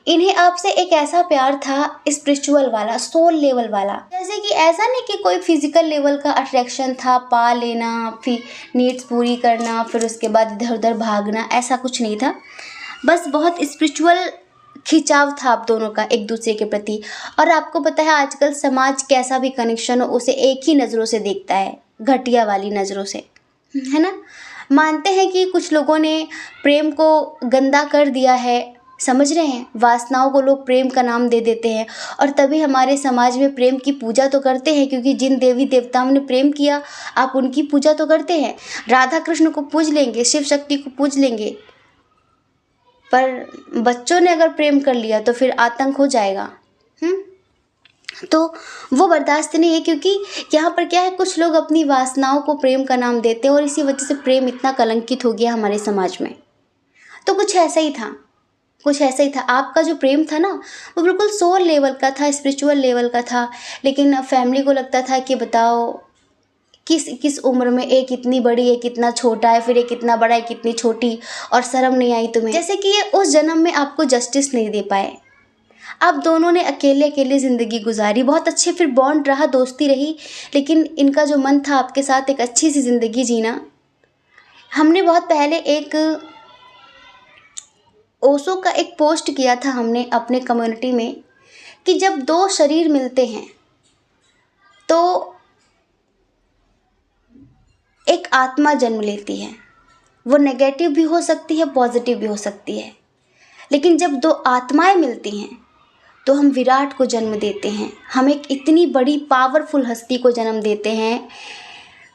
इन्हें आपसे एक ऐसा प्यार था स्पिरिचुअल वाला, सोल लेवल वाला, जैसे कि ऐसा नहीं कि कोई फिजिकल लेवल का अट्रैक्शन था, पा लेना, फिर नीड्स पूरी करना, फिर उसके बाद इधर उधर भागना, ऐसा कुछ नहीं था। बस बहुत स्पिरिचुअल खिंचाव था आप दोनों का एक दूसरे के प्रति। और आपको पता है आजकल समाज कैसा भी कनेक्शन हो उसे एक ही नज़रों से देखता है, घटिया वाली नज़रों से, है ना। मानते हैं कि कुछ लोगों ने प्रेम को गंदा कर दिया है, समझ रहे हैं, वासनाओं को लोग प्रेम का नाम दे देते हैं। और तभी हमारे समाज में प्रेम की पूजा तो करते हैं, क्योंकि जिन देवी देवताओं ने प्रेम किया आप उनकी पूजा तो करते हैं। राधा कृष्ण को पूज लेंगे, शिव शक्ति को पूज लेंगे, पर बच्चों ने अगर प्रेम कर लिया तो फिर आतंक हो जाएगा। तो वो बर्दाश्त नहीं है, क्योंकि यहाँ पर क्या है, कुछ लोग अपनी वासनाओं को प्रेम का नाम देते हैं और इसी वजह से प्रेम इतना कलंकित हो गया हमारे समाज में। तो कुछ ऐसा ही था, कुछ ऐसा ही था। आपका जो प्रेम था ना वो बिल्कुल सोल लेवल का था, स्पिरिचुअल लेवल का था, लेकिन फैमिली को लगता था कि बताओ किस किस उम्र में एक इतनी बड़ी एक इतना छोटा है, फिर एक इतना बड़ा एक इतनी छोटी, और शर्म नहीं आई तुम्हें। जैसे कि ये उस जन्म में आपको जस्टिस नहीं दे पाए। आप दोनों ने अकेले अकेले ज़िंदगी गुजारी, बहुत अच्छे फिर बॉन्ड रहा, दोस्ती रही, लेकिन इनका जो मन था आपके साथ एक अच्छी सी ज़िंदगी जीना। हमने बहुत पहले एक ओशो का एक पोस्ट किया था हमने अपने कम्युनिटी में कि जब दो शरीर मिलते हैं तो एक आत्मा जन्म लेती है। वो नेगेटिव भी हो सकती है, पॉजिटिव भी हो सकती है, लेकिन जब दो आत्माएं मिलती हैं तो हम विराट को जन्म देते हैं। हम एक इतनी बड़ी पावरफुल हस्ती को जन्म देते हैं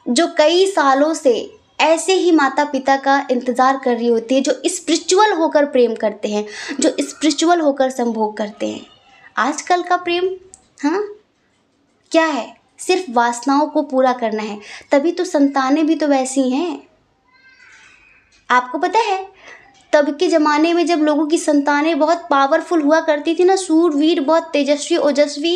जो कई सालों से ऐसे ही माता पिता का इंतज़ार कर रही होती है, जो स्पिरिचुअल होकर प्रेम करते हैं, जो स्पिरिचुअल होकर संभोग करते हैं। आजकल का प्रेम हाँ क्या है, सिर्फ वासनाओं को पूरा करना है, तभी तो संतानें भी तो वैसी हैं। आपको पता है तब के ज़माने में जब लोगों की संतानें बहुत पावरफुल हुआ करती थी ना, सूरवीर, बहुत तेजस्वी ओजस्वी,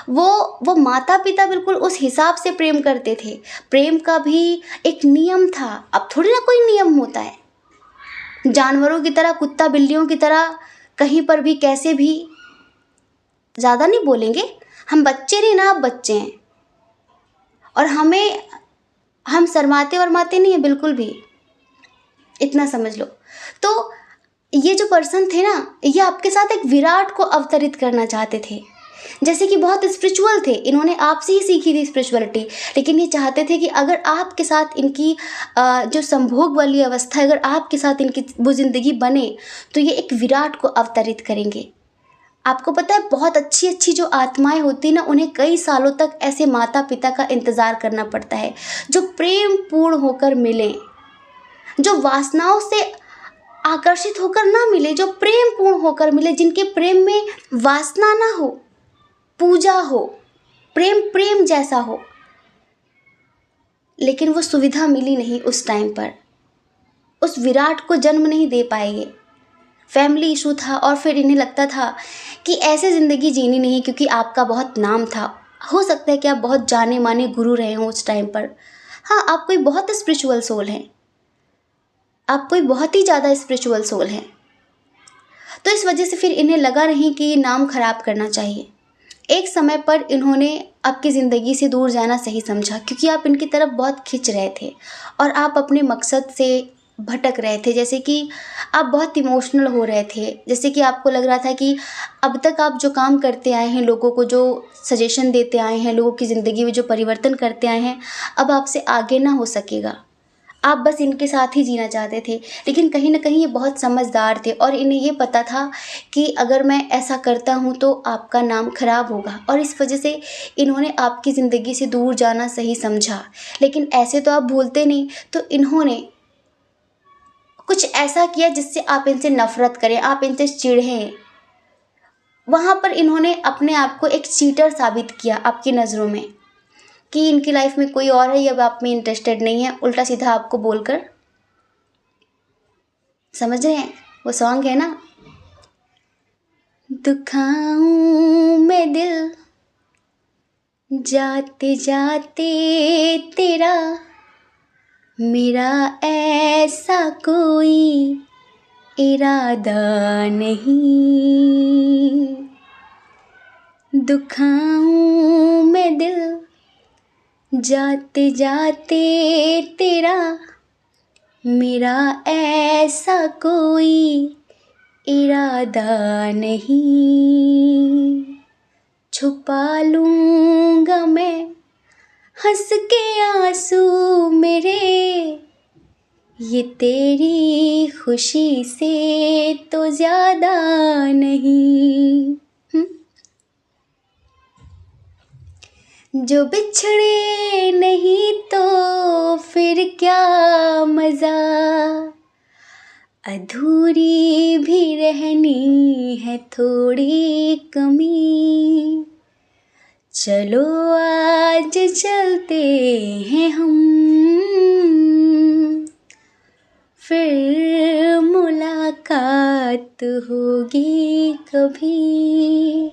वो माता पिता बिल्कुल उस हिसाब से प्रेम करते थे। प्रेम का भी एक नियम था। अब थोड़ी ना कोई नियम होता है, जानवरों की तरह, कुत्ता बिल्लियों की तरह कहीं पर भी कैसे भी ज़्यादा नहीं बोलेंगे। हम बच्चे नहीं ना, आप बच्चे हैं, और हम शर्माते वरमाते नहीं है बिल्कुल भी, इतना समझ लो। तो ये जो पर्सन थे ना, ये आपके साथ एक विराट को अवतरित करना चाहते थे। जैसे कि बहुत स्पिरिचुअल थे, इन्होंने आपसे ही सीखी थी स्पिरिचुअलिटी, लेकिन ये चाहते थे कि अगर आपके साथ इनकी जो संभोग वाली अवस्था है, अगर आपके साथ इनकी वो ज़िंदगी बने तो ये एक विराट को अवतरित करेंगे। आपको पता है बहुत अच्छी अच्छी जो आत्माएं होती ना, उन्हें कई सालों तक ऐसे माता पिता का इंतज़ार करना पड़ता है जो प्रेम पूर्ण होकर मिले, जो वासनाओं से आकर्षित होकर ना मिले, जो प्रेम पूर्ण होकर मिले, जिनके प्रेम में वासना ना हो, पूजा हो, प्रेम प्रेम जैसा हो। लेकिन वो सुविधा मिली नहीं उस टाइम पर, उस विराट को जन्म नहीं दे पाएंगे। फैमिली इशू था, और फिर इन्हें लगता था कि ऐसे ज़िंदगी जीनी नहीं, क्योंकि आपका बहुत नाम था। हो सकता है कि आप बहुत जाने माने गुरु रहे हों उस टाइम पर। हाँ, आप कोई बहुत स्पिरिचुअल सोल हैं, आप कोई बहुत ही ज़्यादा स्पिरिचुअल सोल हैं। तो इस वजह से फिर इन्हें लगा नहीं कि ये नाम खराब करना चाहिए। एक समय पर इन्होंने आपकी ज़िंदगी से दूर जाना सही समझा, क्योंकि आप इनकी तरफ बहुत खिंच रहे थे और आप अपने मकसद से भटक रहे थे। जैसे कि आप बहुत इमोशनल हो रहे थे, जैसे कि आपको लग रहा था कि अब तक आप जो काम करते आए हैं, लोगों को जो सजेशन देते आए हैं, लोगों की ज़िंदगी में जो परिवर्तन करते आए हैं, अब आपसे आगे ना हो सकेगा। आप बस इनके साथ ही जीना चाहते थे। लेकिन कहीं ना कहीं ये बहुत समझदार थे और इन्हें ये पता था कि अगर मैं ऐसा करता हूँ तो आपका नाम खराब होगा, और इस वजह से इन्होंने आपकी ज़िंदगी से दूर जाना सही समझा। लेकिन ऐसे तो आप भूलते नहीं, तो इन्होंने कुछ ऐसा किया जिससे आप इनसे नफ़रत करें, आप इनसे चिढ़ें। वहाँ पर इन्होंने अपने आप को एक चीटर साबित किया आपकी नज़रों में, कि इनकी लाइफ में कोई और है, ये अब आप में इंटरेस्टेड नहीं है, उल्टा सीधा आपको बोलकर। समझ रहे हैं, वो सॉन्ग है ना, दुखाऊं मैं दिल जाते जाते तेरा, मेरा ऐसा कोई इरादा नहीं, दुखाऊं मैं दिल जाते जाते तेरा, मेरा ऐसा कोई इरादा नहीं, छुपा लूँगा मैं हंस के आंसू मेरे, ये तेरी खुशी से तो ज़्यादा नहीं। जो बिछड़े नहीं तो फिर क्या मज़ा, अधूरी भी रहनी है थोड़ी कमी, चलो आज चलते हैं हम, फिर मुलाकात होगी कभी,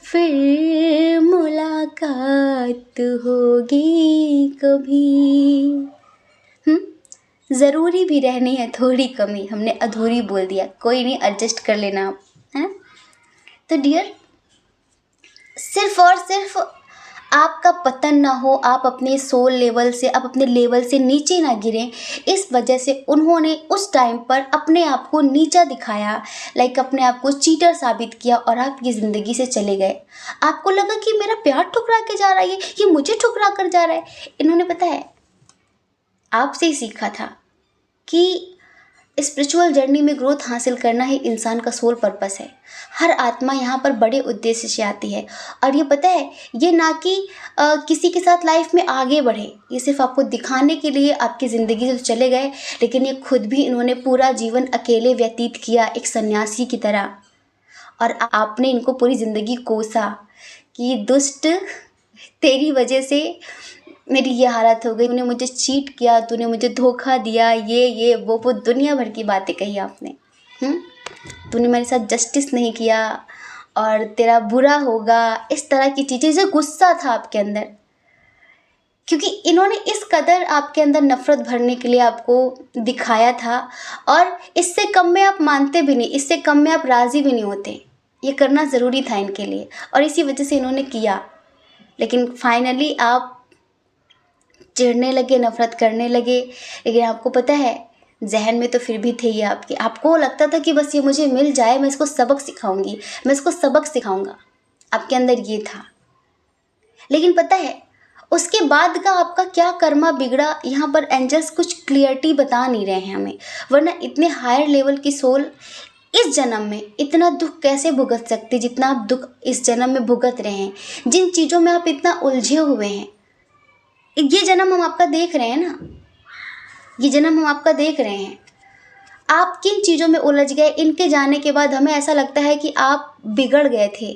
फिर मुलाकात होगी कभी। ज़रूरी भी रहनी है थोड़ी कमी, हमने अधूरी बोल दिया, कोई नहीं, एडजस्ट कर लेना आप, है ना। तो डियर, सिर्फ और सिर्फ आपका पतन ना हो, आप अपने सोल लेवल से, आप अपने लेवल से नीचे ना गिरें, इस वजह से उन्होंने उस टाइम पर अपने आप को नीचा दिखाया, लाइक अपने आप को चीटर साबित किया और आपकी ज़िंदगी से चले गए। आपको लगा कि मेरा प्यार ठुकरा के जा रहा है, ये मुझे ठुकरा कर जा रहा है। इन्होंने पता है आपसे ही सीखा था कि स्पिरिचुअल जर्नी में ग्रोथ हासिल करना ही इंसान का सोल पर्पस है। हर आत्मा यहाँ पर बड़े उद्देश्य से आती है, और ये पता है, ये ना कि किसी के साथ लाइफ में आगे बढ़े, ये सिर्फ आपको दिखाने के लिए आपकी ज़िंदगी से चले गए, लेकिन ये खुद भी इन्होंने पूरा जीवन अकेले व्यतीत किया एक सन्यासी की तरह, और आपने इनको पूरी ज़िंदगी कोसा कि दुष्ट, तेरी वजह से मेरी ये हालत हो गई, तूने मुझे चीट किया, तूने मुझे धोखा दिया, ये वो दुनिया भर की बातें कही आपने। तूने मेरे साथ जस्टिस नहीं किया और तेरा बुरा होगा, इस तरह की चीज़ें, जो गुस्सा था आपके अंदर, क्योंकि इन्होंने इस कदर आपके अंदर नफ़रत भरने के लिए आपको दिखाया था, और इससे कम में आप मानते भी नहीं, इससे कम में आप राज़ी भी नहीं होते। ये करना ज़रूरी था इनके लिए, और इसी वजह से इन्होंने किया। लेकिन फाइनली आप चिढ़ने लगे, नफ़रत करने लगे। लेकिन आपको पता है, जहन में तो फिर भी थे ये आपके, आपको लगता था कि बस ये मुझे मिल जाए, मैं इसको सबक सिखाऊंगी, मैं इसको सबक सिखाऊंगा, आपके अंदर ये था। लेकिन पता है उसके बाद का आपका क्या कर्मा बिगड़ा, यहाँ पर एंजल्स कुछ क्लियरिटी बता नहीं रहे हैं हमें, वरना इतने हायर लेवल की सोल इस जन्म में इतना दुख कैसे भुगत सकते, जितना आप दुख इस जन्म में भुगत रहे हैं, जिन चीज़ों में आप इतना उलझे हुए हैं। ये जन्म हम आपका देख रहे हैं ना, ये जन्म हम आपका देख रहे हैं, आप किन चीज़ों में उलझ गए। इनके जाने के बाद हमें ऐसा लगता है कि आप बिगड़ गए थे,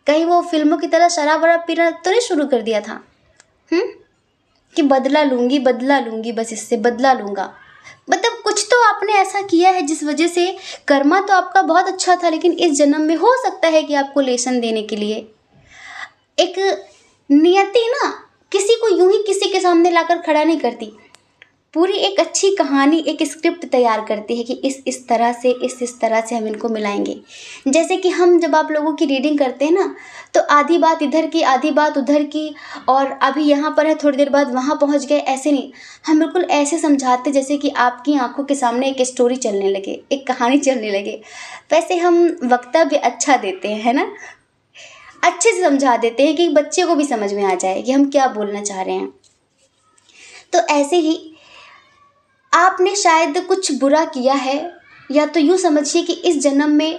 कहीं वो फिल्मों की तरह शराब वराब पीना तो नहीं शुरू कर दिया था कि बदला लूँगी, बस इससे बदला लूँगा। मतलब कुछ तो आपने ऐसा किया है जिस वजह से कर्मा तो आपका बहुत अच्छा था, लेकिन इस जन्म में हो सकता है कि आपको लेसन देने के लिए एक नियति ना किसी को यूं ही किसी के सामने लाकर खड़ा नहीं करती, पूरी एक अच्छी कहानी, एक स्क्रिप्ट तैयार करती है कि इस तरह से इस तरह से हम इनको मिलाएंगे। जैसे कि हम जब आप लोगों की रीडिंग करते हैं ना, तो आधी बात इधर की, आधी बात उधर की, और अभी यहाँ पर है, थोड़ी देर बाद वहाँ पहुँच गए, ऐसे नहीं, हम बिल्कुल ऐसे समझाते जैसे कि आपकी आंखों के सामने एक स्टोरी चलने लगे, एक कहानी चलने लगे। वैसे हम वक्तव्य अच्छा देते हैं, है ना, अच्छे से समझा देते हैं कि बच्चे को भी समझ में आ जाए कि हम क्या बोलना चाह रहे हैं। तो ऐसे ही आपने शायद कुछ बुरा किया है, या तो यूँ समझिए कि इस जन्म में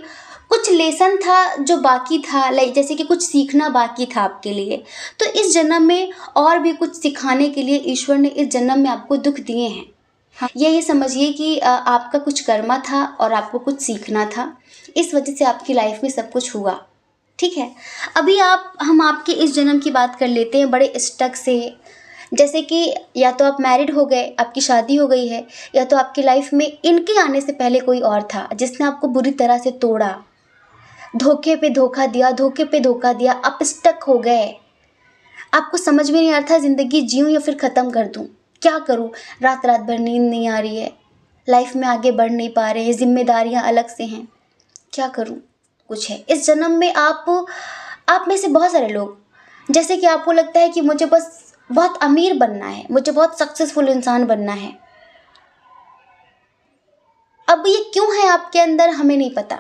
कुछ लेसन था जो बाकी था, लाइक जैसे कि कुछ सीखना बाकी था आपके लिए, तो इस जन्म में और भी कुछ सिखाने के लिए ईश्वर ने इस जन्म में आपको दुख दिए हैं। हाँ, ये समझिए कि आपका कुछ कर्मा था और आपको कुछ सीखना था, इस वजह से आपकी लाइफ में सब कुछ हुआ। ठीक है, अभी हम आपके इस जन्म की बात कर लेते हैं बड़े स्टक से। जैसे कि या तो आप मैरिड हो गए, आपकी शादी हो गई है, या तो आपकी लाइफ में इनके आने से पहले कोई और था जिसने आपको बुरी तरह से तोड़ा, धोखे पे धोखा दिया, आप स्टक हो गए, आपको समझ में नहीं आ रहा था ज़िंदगी जीऊँ या फिर ख़त्म कर दूँ, क्या करूँ, रात रात भर नींद नहीं आ रही है, लाइफ में आगे बढ़ नहीं पा रहे हैं, जिम्मेदारियाँ अलग से हैं, क्या करूँ, कुछ है। इस जन्म में आप में से बहुत सारे लोग, जैसे कि आपको लगता है कि मुझे बस बहुत अमीर बनना है, मुझे बहुत सक्सेसफुल इंसान बनना है, अब ये क्यों है आपके अंदर हमें नहीं पता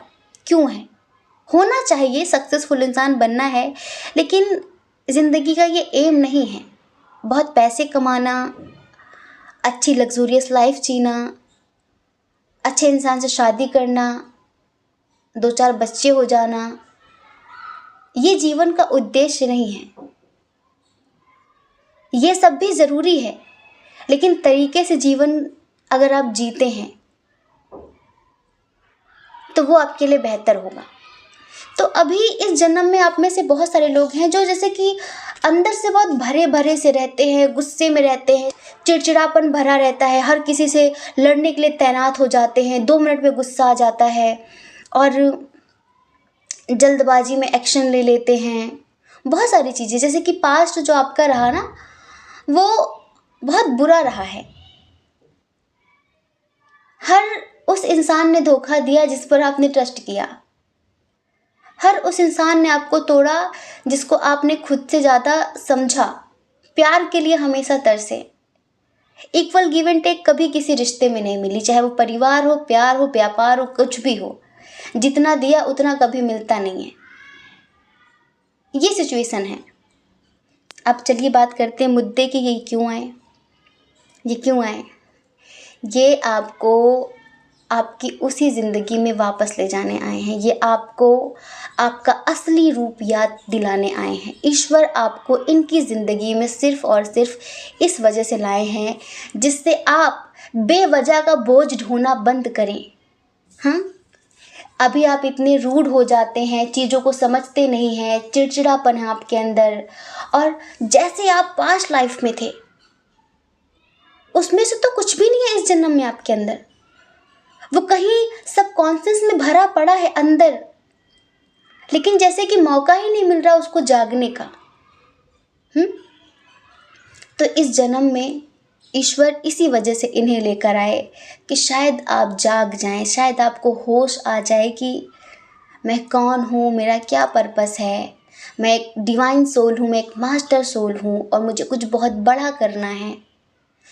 क्यों है। होना चाहिए, सक्सेसफुल इंसान बनना है, लेकिन ज़िंदगी का ये एम नहीं है बहुत पैसे कमाना, अच्छी लग्जूरियस लाइफ जीना, अच्छे इंसान से शादी करना, 2-4 बच्चे हो जाना। ये जीवन का उद्देश्य नहीं है। ये सब भी ज़रूरी है, लेकिन तरीके से जीवन अगर आप जीते हैं तो वो आपके लिए बेहतर होगा। तो अभी इस जन्म में आप में से बहुत सारे लोग हैं जो जैसे कि अंदर से बहुत भरे भरे से रहते हैं, गुस्से में रहते हैं, चिड़चिड़ापन भरा रहता है, हर किसी से लड़ने के लिए तैनात हो जाते हैं, 2 मिनट में गुस्सा आ जाता है और जल्दबाजी में एक्शन ले लेते हैं। बहुत सारी चीज़ें, जैसे कि पास्ट जो आपका रहा ना, वो बहुत बुरा रहा है। हर उस इंसान ने धोखा दिया जिस पर आपने ट्रस्ट किया। हर उस इंसान ने आपको तोड़ा जिसको आपने खुद से ज़्यादा समझा। प्यार के लिए हमेशा तरसे। इक्वल गिव एंड टेक कभी किसी रिश्ते में नहीं मिली, चाहे वो परिवार हो, प्यार हो, व्यापार हो, कुछ भी हो। जितना दिया उतना कभी मिलता नहीं है। ये सिचुएशन है। अब चलिए बात करते हैं मुद्दे की, ये क्यों आए। ये क्यों आए? ये आपको आपकी उसी ज़िंदगी में वापस ले जाने आए हैं। ये आपको आपका असली रूप याद दिलाने आए हैं। ईश्वर आपको इनकी ज़िंदगी में सिर्फ़ और सिर्फ इस वजह से लाए हैं जिससे आप बेवजह का बोझ ढोना बंद करें। हाँ, अभी आप इतने रूड हो जाते हैं, चीज़ों को समझते नहीं हैं, चिड़चिड़ापन है आपके अंदर, और जैसे आप पास्ट लाइफ में थे उसमें से तो कुछ भी नहीं है इस जन्म में आपके अंदर। वो कहीं सबकॉन्शियस में भरा पड़ा है अंदर, लेकिन जैसे कि मौका ही नहीं मिल रहा उसको जागने का। तो इस जन्म में ईश्वर इसी वजह से इन्हें लेकर आए कि शायद आप जाग जाएं, शायद आपको होश आ जाए कि मैं कौन हूँ, मेरा क्या पर्पस है, मैं एक डिवाइन सोल हूँ, मैं एक मास्टर सोल हूँ और मुझे कुछ बहुत बड़ा करना है।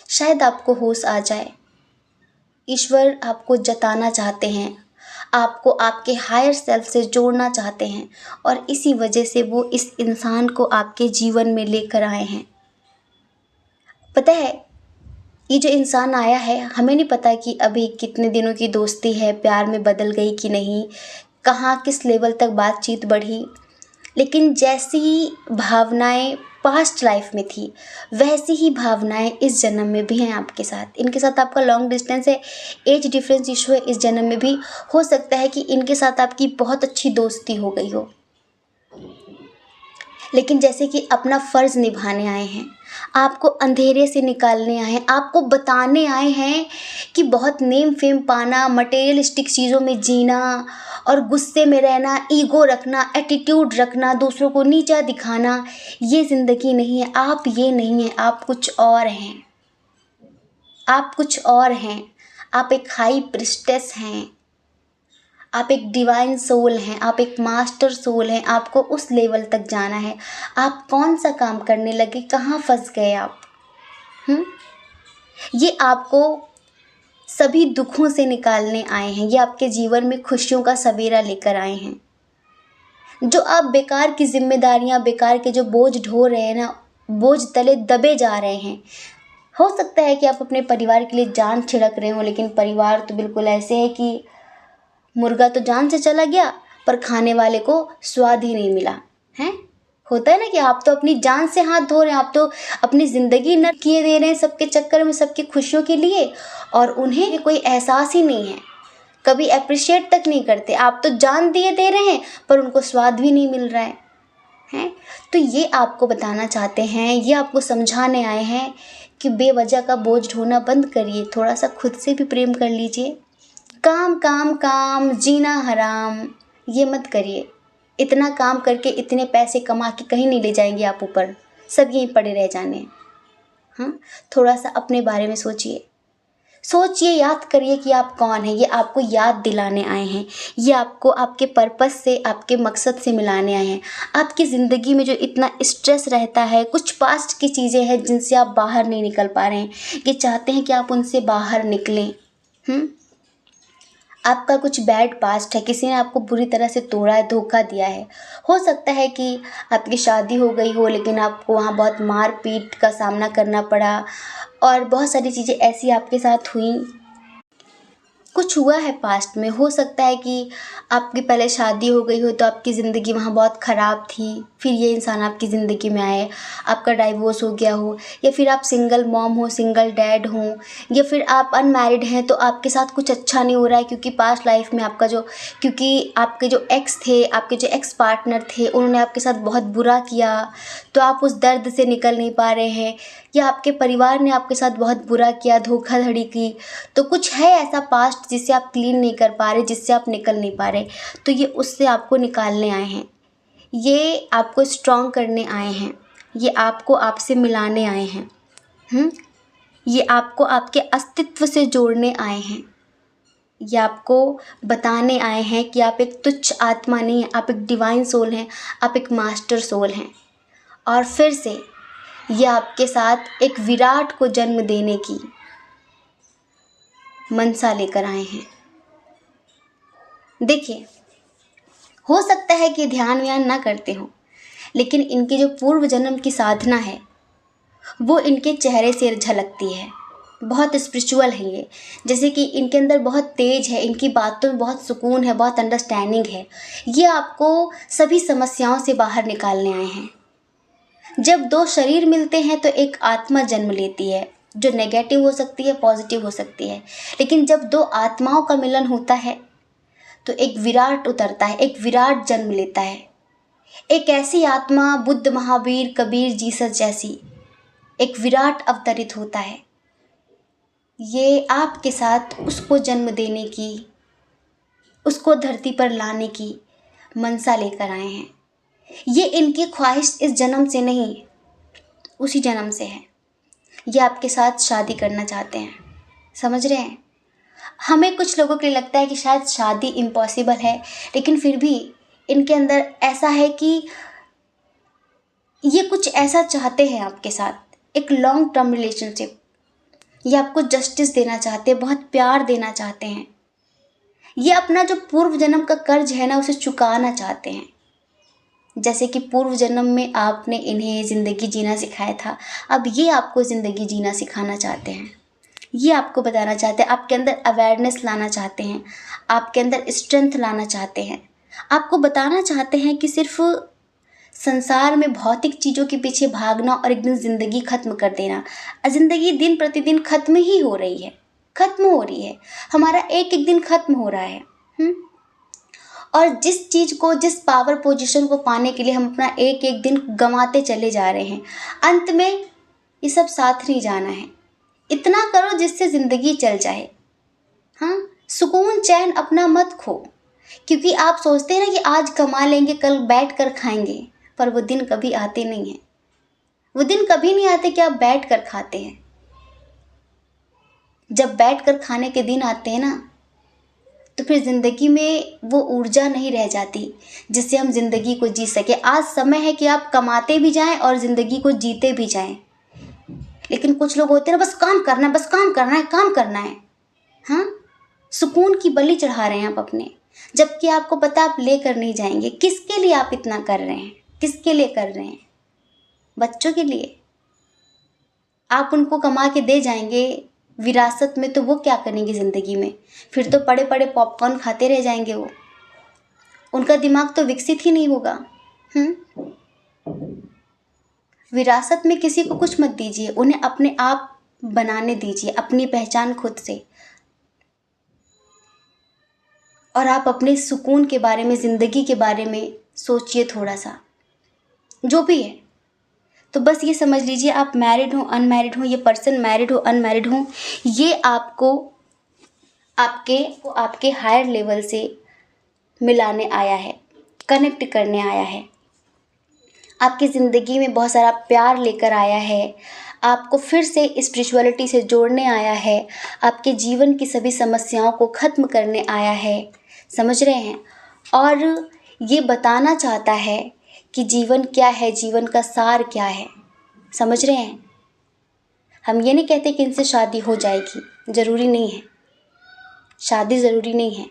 शायद आपको होश आ जाए। ईश्वर आपको जताना चाहते हैं, आपको आपके हायर सेल्फ से जोड़ना चाहते हैं, और इसी वजह से वो इस इंसान को आपके जीवन में लेकर आए हैं। पता है, ये जो इंसान आया है, हमें नहीं पता कि अभी कितने दिनों की दोस्ती है, प्यार में बदल गई कि नहीं, कहाँ किस लेवल तक बातचीत बढ़ी, लेकिन जैसी भावनाएं पास्ट लाइफ में थी वैसी ही भावनाएं इस जन्म में भी हैं आपके साथ। इनके साथ आपका लॉन्ग डिस्टेंस है, एज डिफरेंस इशू है, इस जन्म में भी हो सकता है कि इनके साथ आपकी बहुत अच्छी दोस्ती हो गई हो, लेकिन जैसे कि अपना फ़र्ज़ निभाने आए हैं, आपको अंधेरे से निकालने आए हैं, आपको बताने आए हैं कि बहुत नेम फेम पाना, मटेरियलिस्टिक चीज़ों में जीना और गुस्से में रहना, ईगो रखना, एटीट्यूड रखना, दूसरों को नीचा दिखाना, ये ज़िंदगी नहीं है। आप ये नहीं हैं, आप कुछ और हैं। आप कुछ और हैं। आप एक हाई प्रिस्टेस हैं, आप एक डिवाइन सोल हैं, आप एक मास्टर सोल हैं। आपको उस लेवल तक जाना है। आप कौन सा काम करने लगे, कहाँ फंस गए आप? ये आपको सभी दुखों से निकालने आए हैं। ये आपके जीवन में खुशियों का सवेरा लेकर आए हैं। जो आप बेकार की जिम्मेदारियां, बेकार के जो बोझ ढो रहे हैं ना, बोझ तले दबे जा रहे हैं। हो सकता है कि आप अपने परिवार के लिए जान छिड़क रहे हो, लेकिन परिवार तो बिल्कुल ऐसे है कि मुर्गा तो जान से चला गया पर खाने वाले को स्वाद ही नहीं मिला है। होता है ना कि आप तो अपनी जान से हाथ धो रहे हैं, आप तो अपनी ज़िंदगी नर्क किए दे रहे हैं सबके चक्कर में, सबकी खुशियों के लिए, और उन्हें कोई एहसास ही नहीं है, कभी अप्रिशिएट तक नहीं करते। आप तो जान दिए दे रहे हैं पर उनको स्वाद भी नहीं मिल रहा है। तो ये आपको बताना चाहते हैं, ये आपको समझाने आए हैं कि बेवजह का बोझ ढोना बंद करिए, थोड़ा सा खुद से भी प्रेम कर लीजिए। काम काम काम, जीना हराम, ये मत करिए। इतना काम करके इतने पैसे कमा के कहीं नहीं ले जाएंगे आप ऊपर, सब यहीं पड़े रह जाने। हाँ, थोड़ा सा अपने बारे में सोचिए, याद करिए कि आप कौन हैं। ये आपको याद दिलाने आए हैं, ये आपको आपके पर्पस से, आपके मकसद से मिलाने आए हैं। आपकी ज़िंदगी में जो इतना स्ट्रेस रहता है, कुछ पास्ट की चीज़ें हैं जिनसे आप बाहर नहीं निकल पा रहे हैं, ये चाहते हैं कि आप उनसे बाहर निकलें। आपका कुछ बैड पास्ट है, किसी ने आपको बुरी तरह से तोड़ा है, धोखा दिया है। हो सकता है कि आपकी शादी हो गई हो लेकिन आपको वहाँ बहुत मार पीट का सामना करना पड़ा और बहुत सारी चीज़ें ऐसी आपके साथ हुई। कुछ हुआ है पास्ट में। हो सकता है कि आपकी पहले शादी हो गई हो तो आपकी ज़िंदगी वहाँ बहुत ख़राब थी, फिर ये इंसान आपकी ज़िंदगी में आए, आपका डाइवोर्स हो गया हो, या फिर आप सिंगल मॉम हो, सिंगल डैड हो, या फिर आप अनमैरिड हैं तो आपके साथ कुछ अच्छा नहीं हो रहा है क्योंकि पास्ट लाइफ में क्योंकि आपके जो एक्स थे, आपके जो एक्स पार्टनर थे, उन्होंने आपके साथ बहुत बुरा किया, तो आप उस दर्द से निकल नहीं पा रहे हैं, या आपके परिवार ने आपके साथ बहुत बुरा किया, धोखाधड़ी की। तो कुछ है ऐसा पास्ट जिससे आप क्लीन नहीं कर पा रहे, जिससे आप निकल नहीं पा रहे। तो ये उससे आपको निकालने आए हैं, ये आपको स्ट्रॉन्ग करने आए हैं, ये आपको आपसे मिलाने आए हैं। ये आपको आपके अस्तित्व से जोड़ने आए हैं। ये आपको बताने आए हैं कि आप एक तुच्छ आत्मा नहीं हैं, आप एक डिवाइन सोल हैं, आप एक मास्टर सोल हैं। और फिर से ये आपके साथ एक विराट को जन्म देने की मनसा लेकर आए हैं। देखिए, हो सकता है कि ध्यान व्यान ना करते हो, लेकिन इनकी जो पूर्व जन्म की साधना है वो इनके चेहरे से झलकती है। बहुत स्पिरिचुअल है ये, जैसे कि इनके अंदर बहुत तेज है, इनकी बातों में बहुत सुकून है, बहुत अंडरस्टैंडिंग है। ये आपको सभी समस्याओं से बाहर निकालने आए हैं। जब दो शरीर मिलते हैं तो एक आत्मा जन्म लेती है, जो नेगेटिव हो सकती है, पॉजिटिव हो सकती है। लेकिन जब दो आत्माओं का मिलन होता है तो एक विराट उतरता है, एक विराट जन्म लेता है। एक ऐसी आत्मा बुद्ध, महावीर, कबीर, जीसस जैसी एक विराट अवतरित होता है। ये आपके साथ उसको जन्म देने की, उसको धरती पर लाने की मनसा लेकर आए हैं। ये इनकी ख्वाहिश इस जन्म से नहीं, उसी जन्म से है। ये आपके साथ शादी करना चाहते हैं, समझ रहे हैं। हमें कुछ लोगों के लिए लगता है कि शायद शादी इम्पॉसिबल है, लेकिन फिर भी इनके अंदर ऐसा है कि ये कुछ ऐसा चाहते हैं आपके साथ, एक लॉन्ग टर्म रिलेशनशिप। ये आपको जस्टिस देना चाहते हैं, बहुत प्यार देना चाहते हैं। ये अपना जो पूर्व जन्म का कर्ज है ना, उसे चुकाना चाहते हैं। जैसे कि पूर्व जन्म में आपने इन्हें ज़िंदगी जीना सिखाया था, अब ये आपको ज़िंदगी जीना सिखाना चाहते हैं। ये आपको बताना चाहते हैं, आपके अंदर अवेयरनेस लाना चाहते हैं, आपके अंदर स्ट्रेंथ लाना चाहते हैं। आपको बताना चाहते हैं कि सिर्फ संसार में भौतिक चीज़ों के पीछे भागना और एक दिन ज़िंदगी ख़त्म कर देना। ज़िंदगी दिन प्रतिदिन ख़त्म ही हो रही है, ख़त्म हो रही है। हमारा एक एक दिन ख़त्म हो रहा है। और जिस चीज़ को, जिस पावर पोजीशन को पाने के लिए हम अपना एक एक दिन गंवाते चले जा रहे हैं, अंत में ये सब साथ नहीं जाना है। इतना करो जिससे ज़िंदगी चल जाए। सुकून चैन अपना मत खो, क्योंकि आप सोचते हैं ना कि आज कमा लेंगे, कल बैठ कर खाएंगे, पर वो दिन कभी आते नहीं हैं। वो दिन कभी नहीं आते कि आप बैठ कर खाते हैं। जब बैठ कर खाने के दिन आते हैं ना, तो फिर ज़िंदगी में वो ऊर्जा नहीं रह जाती जिससे हम ज़िंदगी को जी सके। आज समय है कि आप कमाते भी जाएं और ज़िंदगी को जीते भी जाएं। लेकिन कुछ लोग होते हैं ना, बस काम करना है, बस काम करना है, काम करना है। सुकून की बलि चढ़ा रहे हैं आप अपने, जबकि आपको पता आप लेकर नहीं जाएंगे। किसके लिए आप इतना कर रहे हैं? किसके लिए कर रहे हैं? बच्चों के लिए? आप उनको कमा के दे जाएंगे विरासत में, तो वो क्या करेंगे ज़िंदगी में? फिर तो पड़े पड़े पॉपकॉर्न खाते रह जाएंगे वो। उनका दिमाग तो विकसित ही नहीं होगा। विरासत में किसी को कुछ मत दीजिए, उन्हें अपने आप बनाने दीजिए, अपनी पहचान खुद से। और आप अपने सुकून के बारे में, ज़िंदगी के बारे में सोचिए थोड़ा सा, जो भी है। तो बस ये समझ लीजिए, आप मैरिड हो, अनमैरिड हो, ये पर्सन मैरिड हो, अनमैरिड हो, ये आपको आपके हायर लेवल से मिलाने आया है, कनेक्ट करने आया है, आपकी ज़िंदगी में बहुत सारा प्यार लेकर आया है, आपको फिर से स्पिरिचुअलिटी से जोड़ने आया है, आपके जीवन की सभी समस्याओं को ख़त्म करने आया है। समझ रहे हैं? और ये बताना चाहता है कि जीवन क्या है, जीवन का सार क्या है। समझ रहे हैं? हम ये नहीं कहते कि इनसे शादी हो जाएगी, ज़रूरी नहीं है। शादी ज़रूरी नहीं है,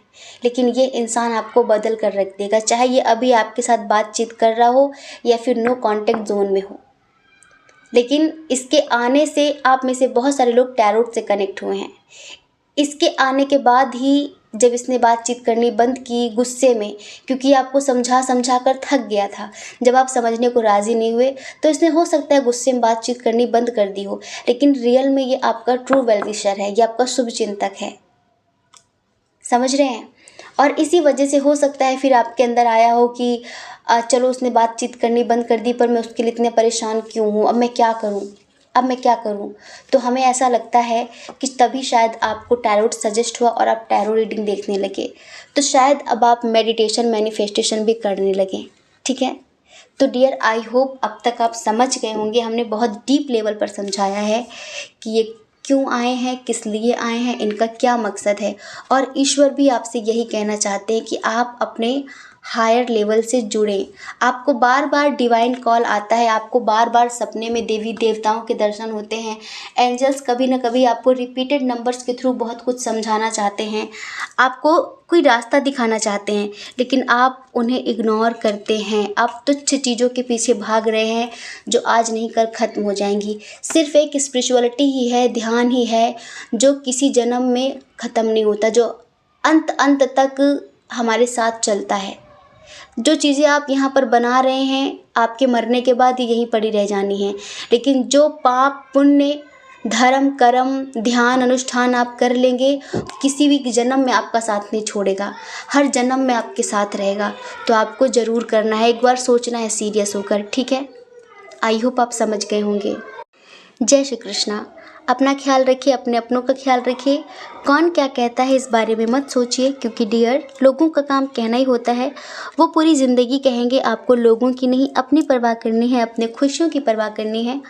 लेकिन ये इंसान आपको बदल कर रख देगा, चाहे ये अभी आपके साथ बातचीत कर रहा हो या फिर नो कांटेक्ट जोन में हो। लेकिन इसके आने से आप में से बहुत सारे लोग टैरोट से कनेक्ट हुए हैं। इसके आने के बाद ही जब इसने बातचीत करनी बंद की गुस्से में, क्योंकि आपको समझा समझा कर थक गया था, जब आप समझने को राज़ी नहीं हुए तो इसने हो सकता है गुस्से में बातचीत करनी बंद कर दी हो, लेकिन रियल में ये आपका ट्रू वेल विशर है, ये आपका शुभ चिंतक है। समझ रहे हैं? और इसी वजह से हो सकता है फिर आपके अंदर आया हो कि चलो उसने बातचीत करनी बंद कर दी, पर मैं उसके लिए इतने परेशान क्यों हूँ, अब मैं क्या करूँ, अब मैं क्या करूँ। तो हमें ऐसा लगता है कि तभी शायद आपको टैरोट सजेस्ट हुआ और आप टैरो रीडिंग देखने लगे, तो शायद अब आप मेडिटेशन मैनिफेस्टेशन भी करने लगे। ठीक है, तो डियर आई होप अब तक आप समझ गए होंगे, हमने बहुत डीप लेवल पर समझाया है कि ये क्यों आए हैं, किस लिए आए हैं, इनका क्या मकसद है। और ईश्वर भी आपसे यही कहना चाहते हैं कि आप अपने हायर लेवल से जुड़ें। आपको बार बार डिवाइन कॉल आता है, आपको बार बार सपने में देवी देवताओं के दर्शन होते हैं। एंजल्स कभी ना कभी आपको रिपीटेड नंबर्स के थ्रू बहुत कुछ समझाना चाहते हैं, आपको कोई रास्ता दिखाना चाहते हैं, लेकिन आप उन्हें इग्नोर करते हैं। आप तुच्छ चीज़ों के पीछे भाग रहे हैं जो आज नहीं कर ख़त्म हो जाएंगी। सिर्फ एक स्पिरिचुअलिटी ही है, ध्यान ही है जो किसी जन्म में ख़त्म नहीं होता, जो अंत अंत तक हमारे साथ चलता है। जो चीज़ें आप यहाँ पर बना रहे हैं आपके मरने के बाद ही यहीं पड़ी रह जानी है, लेकिन जो पाप पुण्य धर्म कर्म ध्यान अनुष्ठान आप कर लेंगे, किसी भी जन्म में आपका साथ नहीं छोड़ेगा, हर जन्म में आपके साथ रहेगा। तो आपको ज़रूर करना है, एक बार सोचना है सीरियस होकर। ठीक है, आई होप आप समझ गए होंगे। जय श्री कृष्णा। अपना ख्याल रखिए, अपने अपनों का ख्याल रखिए। कौन क्या कहता है इस बारे में मत सोचिए, क्योंकि डियर लोगों का काम कहना ही होता है, वो पूरी ज़िंदगी कहेंगे। आपको लोगों की नहीं अपनी परवाह करनी है, अपने खुशियों की परवाह करनी है।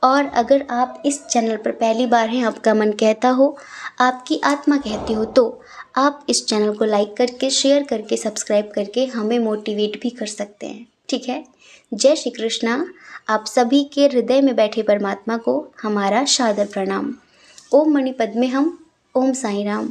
और अगर आप इस चैनल पर पहली बार हैं, आपका मन कहता हो, आपकी आत्मा कहती हो, तो आप इस चैनल को लाइक करके शेयर करके सब्सक्राइब करके हमें मोटिवेट भी कर सकते हैं। ठीक है, जय श्री कृष्णा। आप सभी के हृदय में बैठे परमात्मा को हमारा सादर प्रणाम। ओम मणि पद्मे हम, ओम साईं राम।